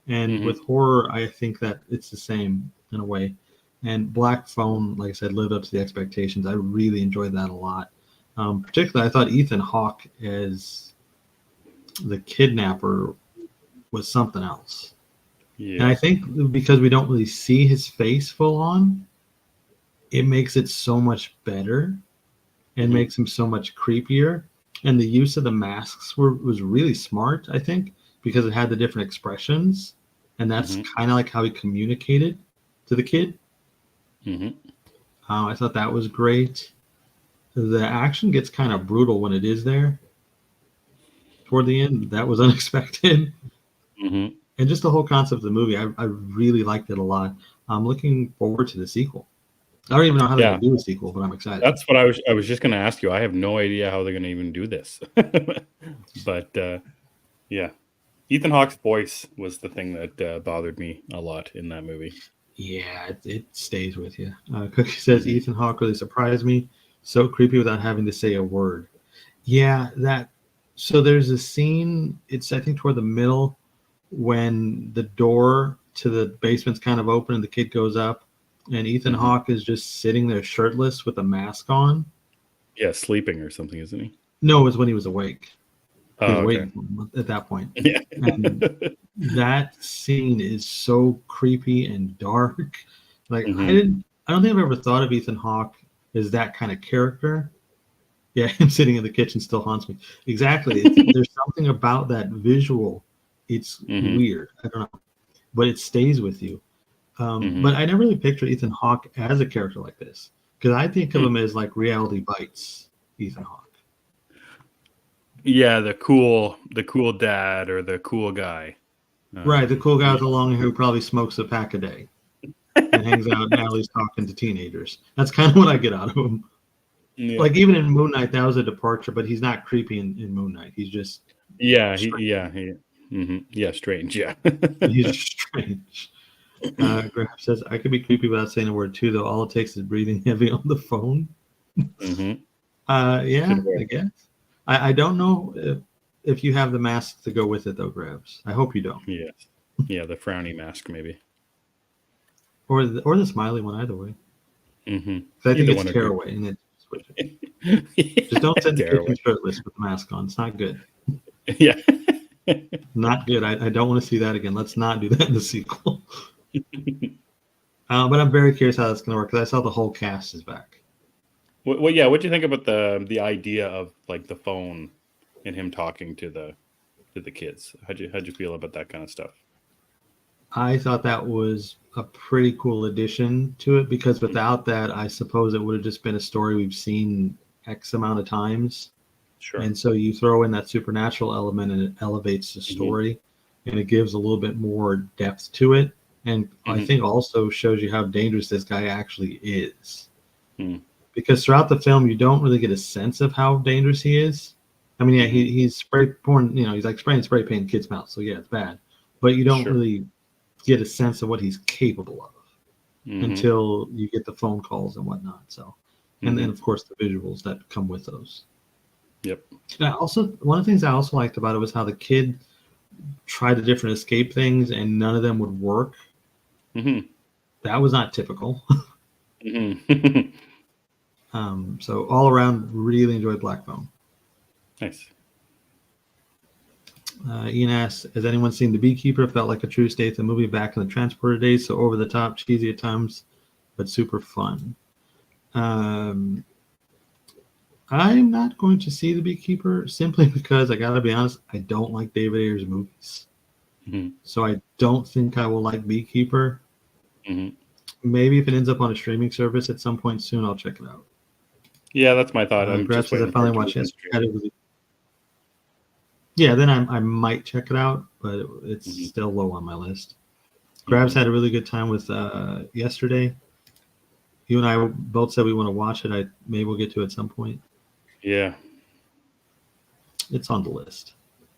And with horror, I think that it's the same in a way. And Black Phone, like I said, lived up to the expectations. I really enjoyed that a lot. Particularly, I thought Ethan Hawke as the kidnapper was something else. Yeah. And I think because we don't really see his face full on, it makes it so much better and makes him so much creepier. And the use of the masks was really smart, I think, because it had the different expressions. And that's kind of like how he communicated to the kid. I thought that was great. The action gets kind of brutal when it is there. Toward the end, that was unexpected. And just the whole concept of the movie, I really liked it a lot. I'm looking forward to the sequel. I don't even know how they're going to do a sequel, but I'm excited. That's what I was just going to ask you. I have no idea how they're going to even do this. But yeah, Ethan Hawke's voice was the thing that bothered me a lot in that movie. Yeah, it stays with you. Cookie says Ethan Hawke really surprised me. So creepy without having to say a word. Yeah, so there's a scene, it's I think toward the middle, when the door to the basement's kind of open and the kid goes up and Ethan Hawke is just sitting there shirtless with a mask on. Yeah, sleeping or something, isn't he? No, it was when he was awake. He Oh, was okay. waiting for him at that point. Yeah. And that scene is so creepy and dark. Like Hmm. I don't think I've ever thought of Ethan Hawke as that kind of character. Yeah, him sitting in the kitchen still haunts me. Exactly. There's something about that visual. It's Hmm. weird. I don't know, but it stays with you. But Hmm. I never really pictured Ethan Hawke as a character like this because I think of him as like Reality Bites Ethan Hawke. Yeah, the cool dad or the cool guy. Right, the cool guy Yeah. with the long hair who probably smokes a pack a day and hangs out in alleys talking to teenagers. That's kind of what I get out of him. Yeah. Like even in Moon Knight, that was a departure, but he's not creepy in Moon Knight. He's just Yeah, strange. yeah, strange, yeah. He's strange. Graham says, I could be creepy without saying a word too, though. All it takes is breathing heavy on the phone. Hmm. Yeah, Could work. I guess. I don't know if you have the mask to go with it, though, Grabs. I hope you don't. Yes. Yeah, the frowny mask, maybe. Or the smiley one, either way. Hmm. 'Cause I think Either it's one are good. tearaway, and it switch it. Just don't Yeah, sit in the kitchen tearaway. shirtless with the mask on. It's not good. Yeah. Not good. I don't want to see that again. Let's not do that in the sequel. But I'm very curious how that's going to work because I saw the whole cast is back. Well, yeah. What do you think about the idea of like the phone and him talking to the kids? How'd you feel about that kind of stuff? I thought that was a pretty cool addition to it because without that, I suppose it would have just been a story we've seen X amount of times. Sure. And so you throw in that supernatural element and it elevates the Hmm. story and it gives a little bit more depth to it. And I Hmm. think also shows you how dangerous this guy actually is. Hmm. Because throughout the film, you don't really get a sense of how dangerous he is. I mean, yeah, Hmm. he's spray pouring, he's like spraying spray paint in kids' mouths. So yeah, it's bad. But you don't Sure. really get a sense of what he's capable of Hmm. until you get the phone calls and whatnot. So, and then Hmm. of course the visuals that come with those. Yep. And I also one of the things I also liked about it was how the kid tried the different escape things and none of them would work. Hmm. That was not typical. Hmm. So all around, really enjoyed Black Phone. Nice. Ian asks, has anyone seen The Beekeeper? Felt like a true Statham movie back in the transporter days, so over the top, cheesy at times, but super fun. Um, I'm not going to see The Beekeeper simply because I gotta be honest, I don't like David Ayer's movies. Hmm. So I don't think I will like Beekeeper. Hmm. Maybe if it ends up on a streaming service at some point soon, I'll check it out. Yeah, that's my thought. I'm Grab just says I waiting for finally it to be watched on yesterday. streaming. Yeah, then I might check it out, but it's Hmm. still low on my list. Grabs Hmm. had a really good time with yesterday. You and I both said we want to watch it. Maybe we'll get to it at some point. Yeah. It's on the list.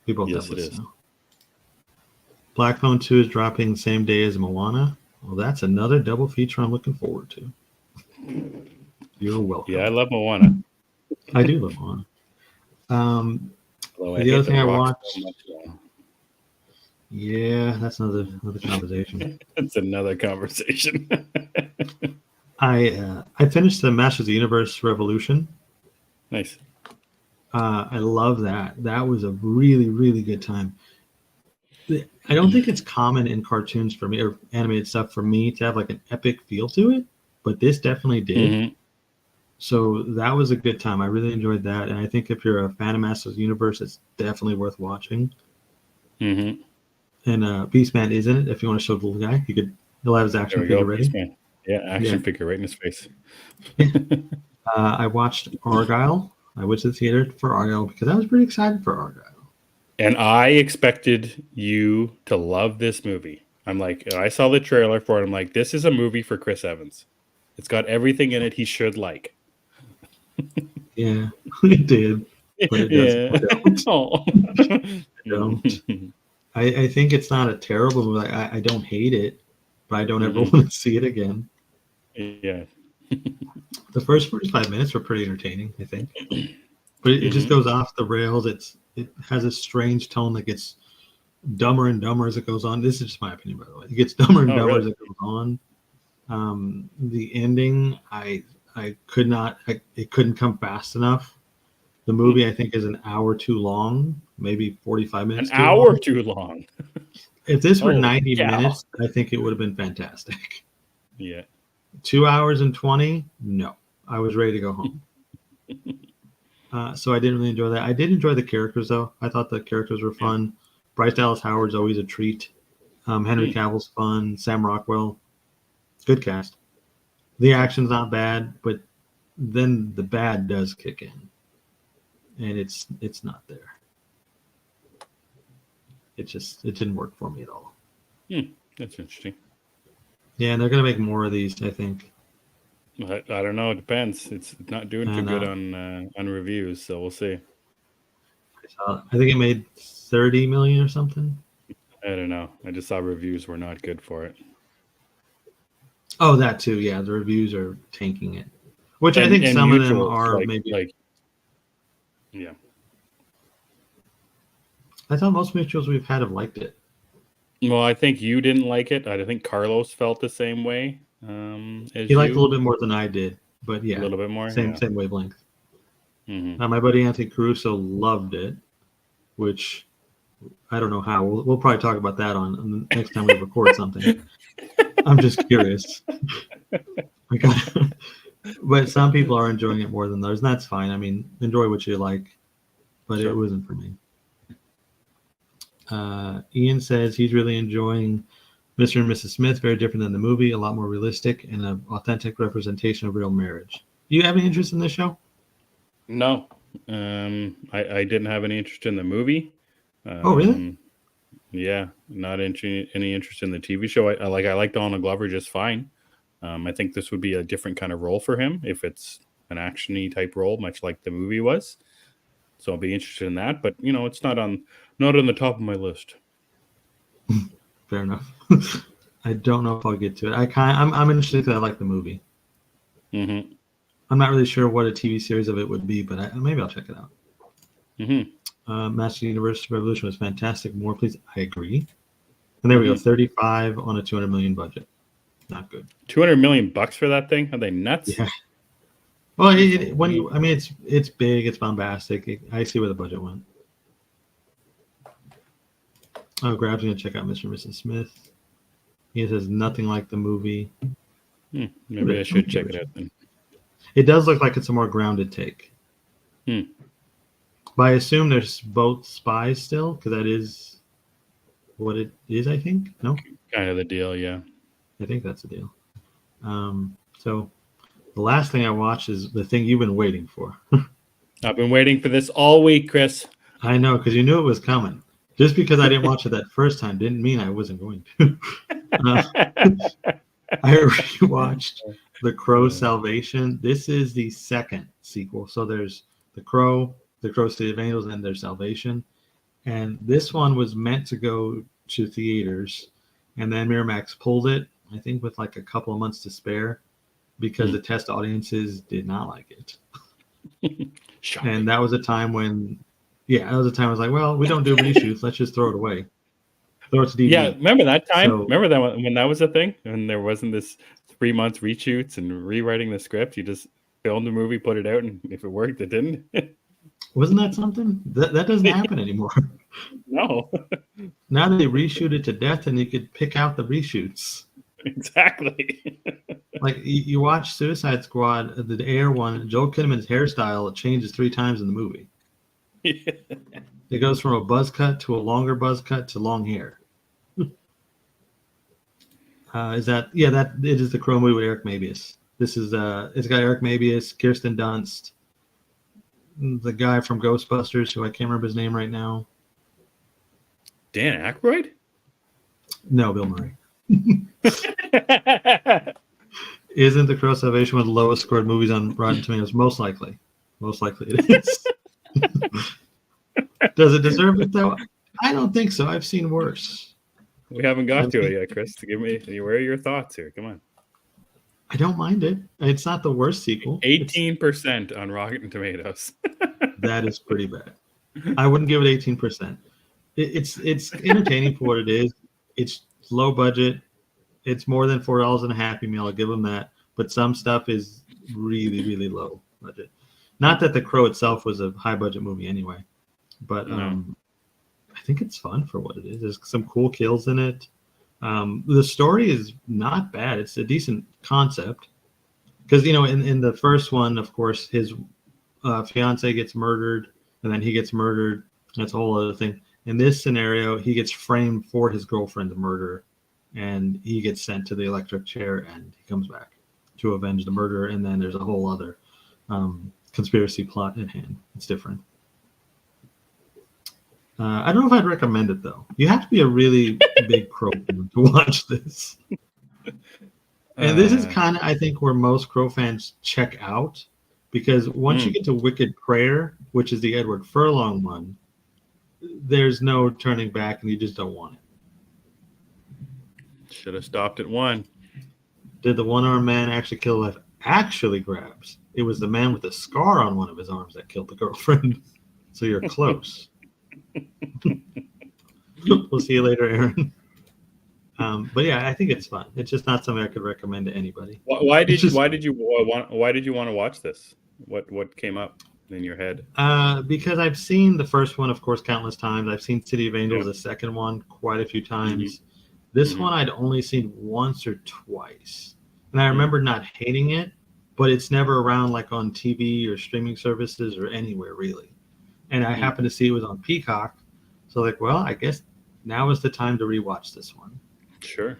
We both have Yes, it lists is. now. Black Phone 2 is dropping the same day as Moana. Well, that's another double feature I'm looking forward to. You're Yeah, I welcome. love Moana. I do love Moana. Um, Although I the other hate The thing I Rock so watched, much. yeah, that's another conversation. It's another conversation. I finished the Masters of the Universe Revolution. Nice. I love that. That was a really, really good time. I don't think it's common in cartoons for me or animated stuff for me to have like an epic feel to it, but this definitely did. Hmm. So that was a good time. I really enjoyed that, and I think if you're a fan of Masters of the Universe, it's definitely worth watching. Hmm. And Beastman is in it. If you want to show the little guy, he'll have his There action we go. figure ready. Beastman. Yeah, Yeah. action figure right in his face. Yeah. I watched Argyle. I went to the theater for Argyle because I was pretty excited for Argyle. And I expected you to love this movie. I'm like, I saw the trailer for it. I'm like, this is a movie for Chris Evans. It's got everything in it he should like. Yeah, it did, but it doesn't. Yeah. I don't. Oh. I don't. I think it's not a terrible movie. Like, I don't hate it, but I don't ever Hmm. want to see it again. Yeah. The first 45 minutes were pretty entertaining, I think, but it just Hmm. goes off the rails. It has a strange tone that gets dumber and dumber as it goes on. This is just my opinion, by the way. It gets dumber and Oh, dumber really? as it goes on. The ending, I could not. It couldn't come fast enough. The movie, I think, is an hour too long, maybe 45 An minutes too hour long. too long. If this were Holy 90 cow. minutes, I think it would have been fantastic. Yeah. 2 hours and 20? No. I was ready to go home. So I didn't really enjoy that. I did enjoy the characters, though. I thought the characters were fun. Yeah. Bryce Dallas Howard's always a treat. Henry Cavill's fun. Sam Rockwell. Good cast. The action's not bad, but then the bad does kick in. And it's not there. It didn't work for me at all. That's interesting. Yeah, and they're going to make more of these, I think. I don't know. It depends. It's not doing too good on reviews, so we'll see. I think it made 30 million or something. I don't know. I just saw reviews were not good for it. Oh, that too. Yeah, the reviews are tanking it, which I think some of them are maybe. Yeah. I thought most mutuals we've had have liked it. Well, I think you didn't like it. I think Carlos felt the same way. He liked a little bit more than I did, but yeah, a little bit more. Same wavelength. Mm-hmm. My buddy Anthony Caruso loved it, which I don't know how. We'll probably talk about that on the next time we record something. I'm just curious. But some people are enjoying it more than others, and that's fine. I mean, enjoy what you like, but It wasn't for me. Ian says he's really enjoying Mr. and Mrs. Smith, very different than the movie, a lot more realistic, and an authentic representation of real marriage. Do you have any interest in this show? No. I didn't have any interest in the movie. Oh, really? Yeah, not any interest in the TV show. I like Donald Glover just fine. I think this would be a different kind of role for him if it's an action-y type role, much like the movie was. So I'll be interested in that, but it's not on the top of my list. Fair enough. I don't know if I'll get to it. I'm interested because I like the movie. Mm-hmm. I'm not really sure what a TV series of it would be, but maybe I'll check it out. Mm-hmm. Master Universe Revolution was fantastic. More, please. I agree. And there we go. 35 on a 200 million budget. Not good. 200 million bucks for that thing? Are they nuts? Yeah. Well, it's big, it's bombastic. I see where the budget went. Oh, Grab's gonna check out Mr. and Mrs. Smith. He says nothing like the movie. Maybe I should check it out then. It does look like it's a more grounded take. But I assume there's both spies still, because that is what it is, I think. No? Kind of the deal, yeah. I think that's the deal. So the last thing I watched is the thing you've been waiting for. I've been waiting for this all week, Chris. I know, because you knew it was coming. Just because I didn't watch it that first time didn't mean I wasn't going to. I rewatched The Crow Salvation. This is the second sequel. So there's The Crow City of Angels, and there's Salvation. And this one was meant to go to theaters, and then Miramax pulled it, I think with like a couple of months to spare, because the test audiences did not like it. And that was a time when, I was like, well, we don't do reshoots. Let's just throw it away. Throw it to DVD. Yeah, remember that time? Remember that when that was a thing? And there wasn't this 3 months reshoots and rewriting the script? You just filmed the movie, put it out, and if it worked, it didn't. Wasn't that something? That doesn't happen anymore. No. Now they reshoot it to death, and you could pick out the reshoots. Exactly. Like you watch Suicide Squad, the Air one, Joel Kinnaman's hairstyle changes 3 times in the movie. Yeah. It goes from a buzz cut to a longer buzz cut to long hair. It is the Crow movie with Eric Mabius. This is it's got Eric Mabius, Kirsten Dunst, the guy from Ghostbusters, who I can't remember his name right now. Dan Aykroyd? No, Bill Murray. Isn't The Crow Salvation one of the lowest scored movies on Rotten Tomatoes? Most likely it is. Does it deserve it though? I don't think so. I've seen worse. We haven't got to it yet, Chris. Where are your thoughts here? Come on. I don't mind it. It's not the worst sequel. 18% on Rotten Tomatoes. That is pretty bad. I wouldn't give it 18%. It's entertaining for what it is. It's low budget. It's more than $4 and a Happy Meal. I'll give them that. but some stuff is really, really low budget. Not that The Crow itself was a high budget movie anyway, but No. I think it's fun for what it is. There's some cool kills in it. The story is not bad. It's a decent concept because in the first one, of course, his fiance gets murdered, and then he gets murdered. That's a whole other thing. In this scenario, he gets framed for his girlfriend's murder, and he gets sent to the electric chair, and he comes back to avenge the murder. And then there's a whole other conspiracy plot in hand. It's different. I don't know if I'd recommend it, though. You have to be a really big Crow fan to watch this. And this is kind of, I think, where most Crow fans check out, because once you get to Wicked Prayer, which is the Edward Furlong one, there's no turning back, and you just don't want it. Should have stopped at 1. Did the one-armed man actually kill life? Actually grabs. It was the man with the scar on one of his arms that killed the girlfriend. So you're close. We'll see you later, Aaron. But yeah, I think it's fun. It's just not something I could recommend to anybody. Why did you want to watch this? What came up in your head? Because I've seen the first one, of course, countless times. I've seen City of Angels, the second one, quite a few times. This one I'd only seen once or twice, and I remember not hating it, but it's never around like on TV or streaming services or anywhere really. And I happened to see it was on Peacock, so like, well, I guess now is the time to rewatch this one. Sure.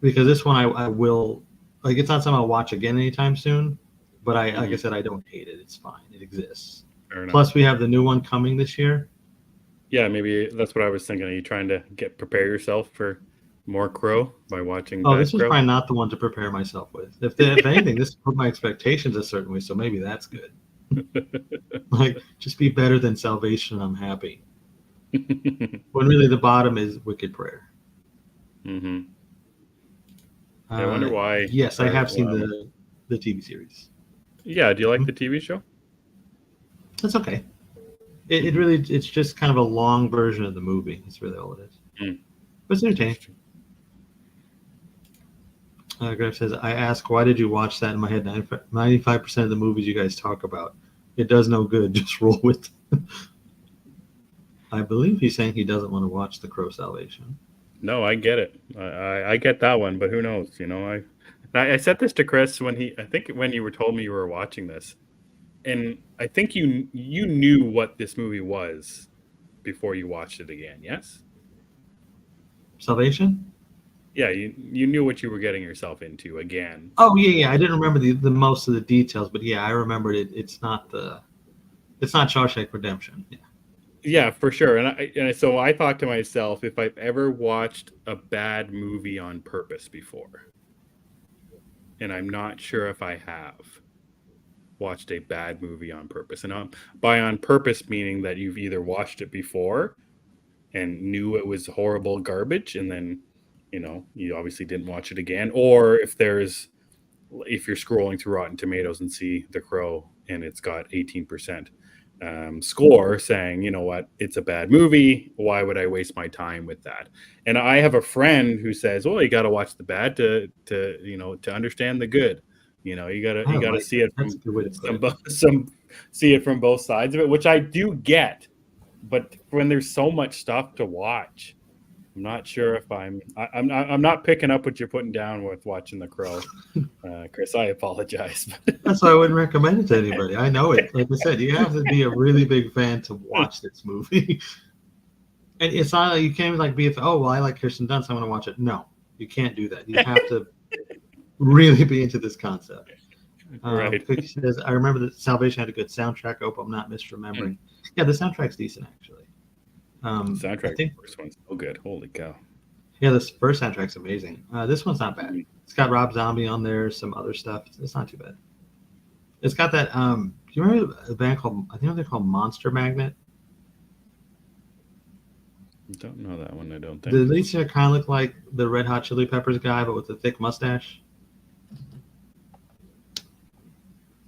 Because this one I will, like, it's not something I'll watch again anytime soon, but like I said, I don't hate it. It's fine. It exists. Plus, we have the new one coming this year. Yeah, maybe that's what I was thinking. Are you trying to prepare yourself for more Crow by watching? Oh, this was probably not the one to prepare myself with. If anything, this put my expectations a certain way, so maybe that's good. Like, just be better than Salvation. I'm happy. When really the bottom is Wicked Prayer. I wonder why. Yes, I have seen the TV series. Yeah, do you like the TV show? That's okay. It really, it's just kind of a long version of the movie. That's really all it is. But it's entertaining. Greg says, I ask, why did you watch that in my head? 95% of the movies you guys talk about. It does no good. Just roll with it. I believe he's saying he doesn't want to watch The Crow Salvation. No, I get it. I get that one, but who knows? I said this to Chris when you were told me you were watching this, and I think you knew what this movie was before you watched it again. Yes. Salvation. Yeah, you knew what you were getting yourself into again. Oh yeah. I didn't remember the most of the details, but yeah, I remembered it. It's not Shawshank Redemption. Yeah. Yeah, for sure. And so I thought to myself, if I've ever watched a bad movie on purpose before, and I'm not sure if I have watched a bad movie on purpose, and by on purpose meaning that you've either watched it before and knew it was horrible garbage, and then you obviously didn't watch it again, or if you're scrolling through Rotten Tomatoes and see The Crow and it's got 18% score, saying, you know what, it's a bad movie. Why would I waste my time with that? And I have a friend who says, well, you got to watch the bad to understand the good. You gotta see it from see it from both sides of it, which I do get. But when there's so much stuff to watch, I'm not sure if I'm not picking up what you're putting down with watching The Crow. Chris, I apologize. That's why I wouldn't recommend it to anybody. I know it. Like I said, you have to be a really big fan to watch this movie. And it's not like you can't be, oh, well, I like Kirsten Dunst, I'm going to watch it. No, you can't do that. You have to really be into this concept. Right. Cookie says, I remember that Salvation had a good soundtrack. I hope I'm not misremembering. Yeah, the soundtrack's decent, actually. Soundtrack, the first one's so good. Holy cow. Yeah, this first soundtrack's amazing. This one's not bad. It's got Rob Zombie on there, some other stuff. It's not too bad. It's got that, do you remember a band I think they're called Monster Magnet? I don't know that one, I don't think. The lead singer kind of looked like the Red Hot Chili Peppers guy, but with a thick mustache.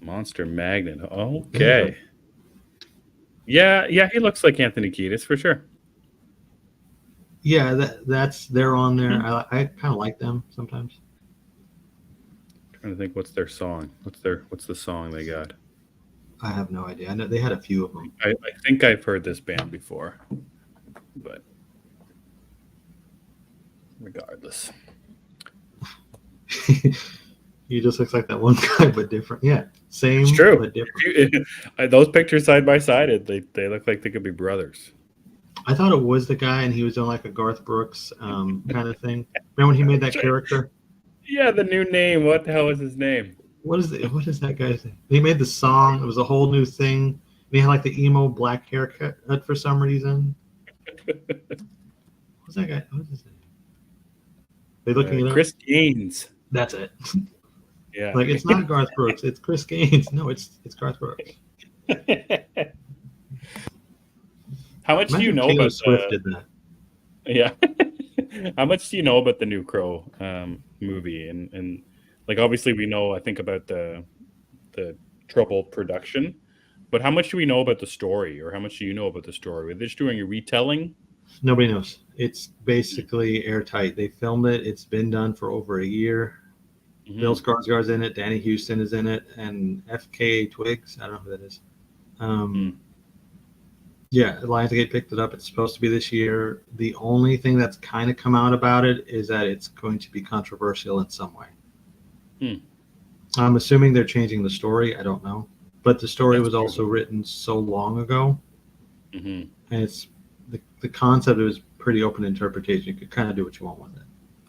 Monster Magnet. Okay. Yeah, he looks like Anthony Kiedis for sure. Yeah, they're on there. I kind of like them sometimes. trying to think, what's their song? What's the song they got? I have no idea. I know they had a few of them. I think I've heard this band before, but regardless. He just looks like that one guy, but different. Yeah, same, It's true. but different. Those pictures side by side, they look like they could be brothers. I thought it was the guy, and he was doing like a Garth Brooks kind of thing. Remember when he made that character? Yeah, the new name. What the hell is his name? What is that guy's name? He made the song. It was a whole new thing. And he had like the emo black haircut for some reason. What's that guy? What's his name? Are you looking it up? Chris Gaines. That's it. Yeah. Like it's not Garth Brooks. It's Chris Gaines. No, it's Garth Brooks. How much do you know Taylor about Swift did that? Yeah. How much do you know about the new Crow movie? And like obviously we know I think about the Trouble production, but how much do we know about the story, or how much do you know about the story? Are they just doing a retelling? Nobody knows. It's basically airtight. They filmed it. It's been done for over a year. Mm-hmm. Bill Skarsgård's in it. Danny Houston is in it, and F.K. Twigs. I don't know who that is. Yeah, Lionsgate picked it up. It's supposed to be this year. The only thing that's kind of come out about it is that it's going to be controversial in some way. I'm assuming they're changing the story. I don't know. But the story was also written so long ago. And it's the concept is pretty open interpretation. You could kind of do what you want with it.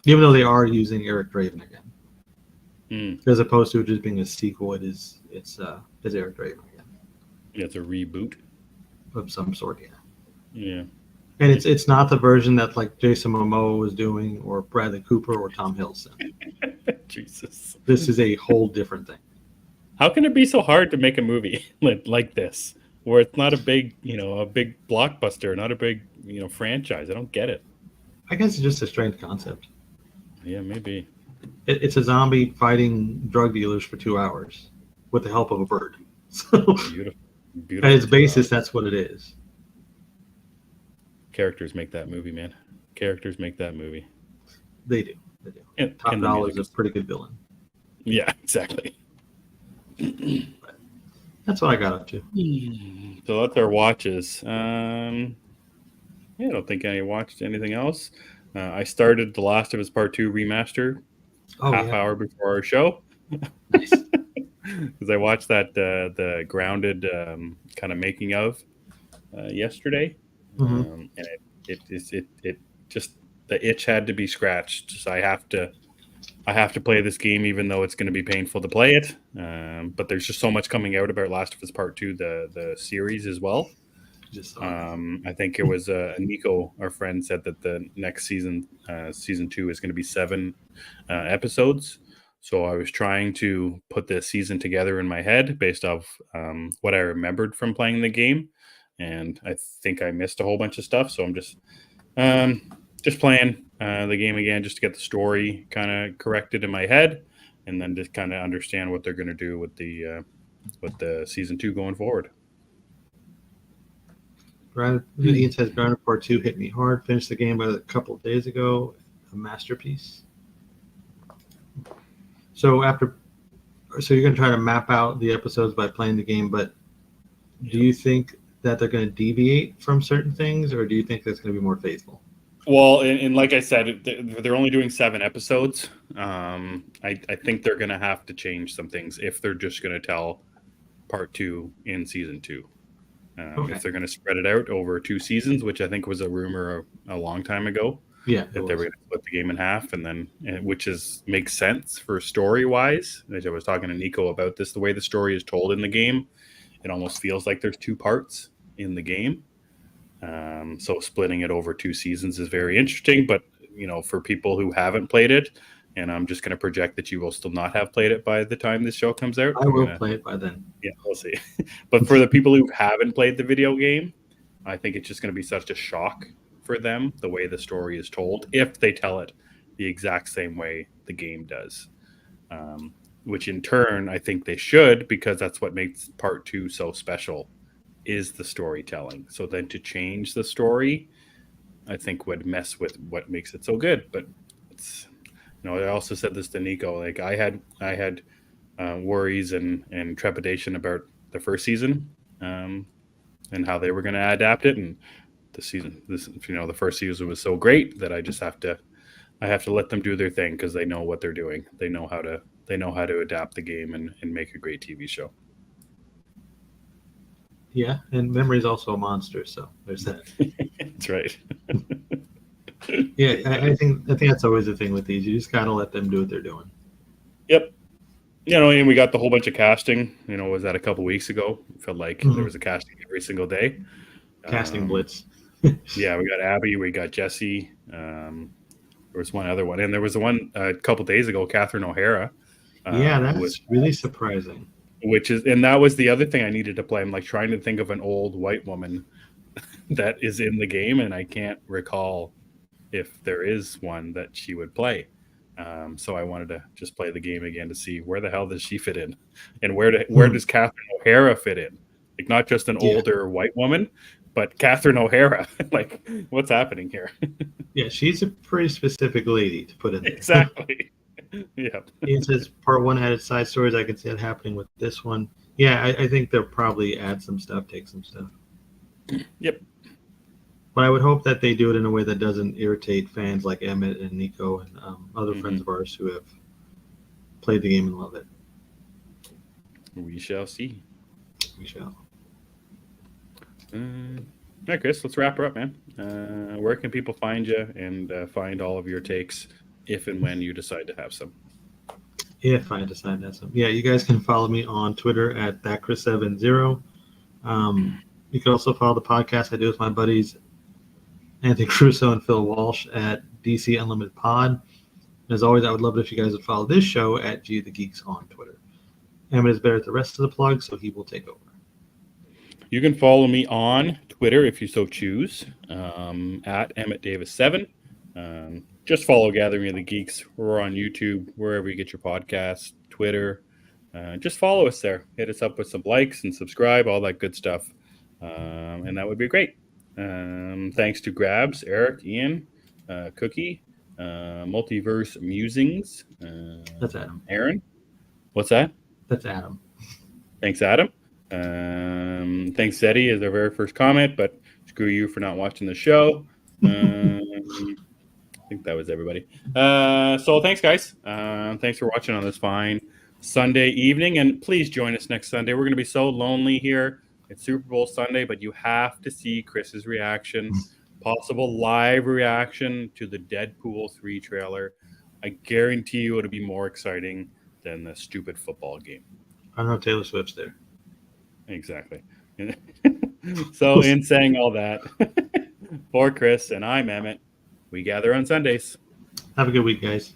Even though they are using Eric Draven again. As opposed to it just being a sequel, it's Eric Draven again. Yeah, it's a reboot. Of some sort, yeah. And it's not the version that like Jason Momoa was doing, or Bradley Cooper, or Tom Hiddleston. Jesus, this is a whole different thing. How can it be so hard to make a movie like this, where it's not a big blockbuster, not a big franchise? I don't get it. I guess it's just a strange concept. Yeah, maybe. It's a zombie fighting drug dealers for 2 hours with the help of a bird. So. Beautiful. At its basis, that's what it is. Characters make that movie, man. Characters make that movie. They do. And Top Dollar is a pretty good villain. Yeah, exactly. That's what I got up to. So that's our watches. I don't think I watched anything else. I started The Last of Us Part 2 remaster hour before our show. Nice. Because I watched that the Grounded kind of making of yesterday, and it just the itch had to be scratched. So I have to play this game, even though it's going to be painful to play it. But there's just so much coming out about Last of Us Part 2, the series as well. I think it was Nico, our friend, said that the next season 2 is going to be 7 episodes. So I was trying to put the season together in my head based off what I remembered from playing the game, and I think I missed a whole bunch of stuff. So I'm just playing the game again, just to get the story kind of corrected in my head, and then just kind of understand what they're going to do with the season 2 going forward. Ian says Grounded Part 2 hit me hard. Finished the game about a couple of days ago. A masterpiece. So you're going to try to map out the episodes by playing the game, but do you think that they're going to deviate from certain things, or do you think that's going to be more faithful? Well, and like I said, they're only doing 7 episodes. I think they're going to have to change some things if they're just going to tell Part 2 in season 2. If they're going to spread it out over 2 seasons, which I think was a rumor a long time ago. Yeah, that they were going to split the game in half, and which makes sense for story wise. As I was talking to Nico about this, the way the story is told in the game, it almost feels like there's 2 parts in the game. So splitting it over 2 seasons is very interesting. But for people who haven't played it, and I'm just going to project that you will still not have played it by the time this show comes out. I will play it by then. Yeah, we'll see. But for the people who haven't played the video game, I think it's just going to be such a shock for them, the way the story is told, if they tell it the exact same way the game does, which in turn I think they should, because that's what makes Part 2 so special, is the storytelling. So then to change the story, I think would mess with what makes it so good. But I also said this to Nico. Like I had worries and trepidation about the first season, and how they were going to adapt it. And the first season was so great that I have to let them do their thing because they know what they're doing. They know how to adapt the game and make a great TV show. Yeah, and memory's also a monster, so there's that. That's right. Yeah, I think that's always the thing with these. You just gotta let them do what they're doing. Yep. And we got the whole bunch of casting. Was that a couple weeks ago? It felt like there was a casting every single day. Casting blitz. Yeah, we got Abby, we got Jesse. There was one other one, and there was the one a couple days ago, Catherine O'Hara. Yeah, that's really surprising. And that was the other thing I needed to play. I'm like trying to think of an old white woman that is in the game, and I can't recall if there is one that she would play. So I wanted to just play the game again to see where the hell does she fit in, and where does Catherine O'Hara fit in? Like not just an older white woman, but Catherine O'Hara. Like what's happening here? Yeah, she's a pretty specific lady to put in there. Exactly. Yeah. It says part one added side stories. I can see it happening with this one. Yeah, I think they'll probably add some stuff, take some stuff. Yep. But I would hope that they do it in a way that doesn't irritate fans like Emmet and Nico and other friends of ours who have played the game and love it. We shall see. We shall. All right, Chris, let's wrap her up, man. Where can people find you and find all of your takes if and when you decide to have some? If I decide to have some. Yeah, you guys can follow me on Twitter at thatchris70. You can also follow the podcast I do with my buddies Anthony Crusoe and Phil Walsh at DC Unlimited Pod. And as always, I would love it if you guys would follow this show at G the Geeks on Twitter. Emmett is better at the rest of the plugs, so he will take over. You can follow me on Twitter if you so choose, at Emmet Davis 7. Just follow Gathering of the Geeks. We're on YouTube, wherever you get your podcasts, Twitter. Just follow us there. Hit us up with some likes and subscribe, all that good stuff. And that would be great. Thanks to Grabs, Eric, Ian, Cookie, Multiverse Musings. That's Adam. Aaron. What's that? That's Adam. Thanks, Adam. Thanks, Eddie, as our very first comment, but screw you for not watching the show. I think that was everybody. So thanks, guys. Thanks for watching on this fine Sunday evening, and please join us next Sunday. We're going to be so lonely here. It's Super Bowl Sunday, but you have to see Chris's reaction, possible live reaction to the Deadpool 3 trailer. I guarantee you it'll be more exciting than the stupid football game. I know Taylor Swift's there. Exactly. So in saying all that, for Chris and I'm Emmet, we gather on Sundays. Have a good week, guys.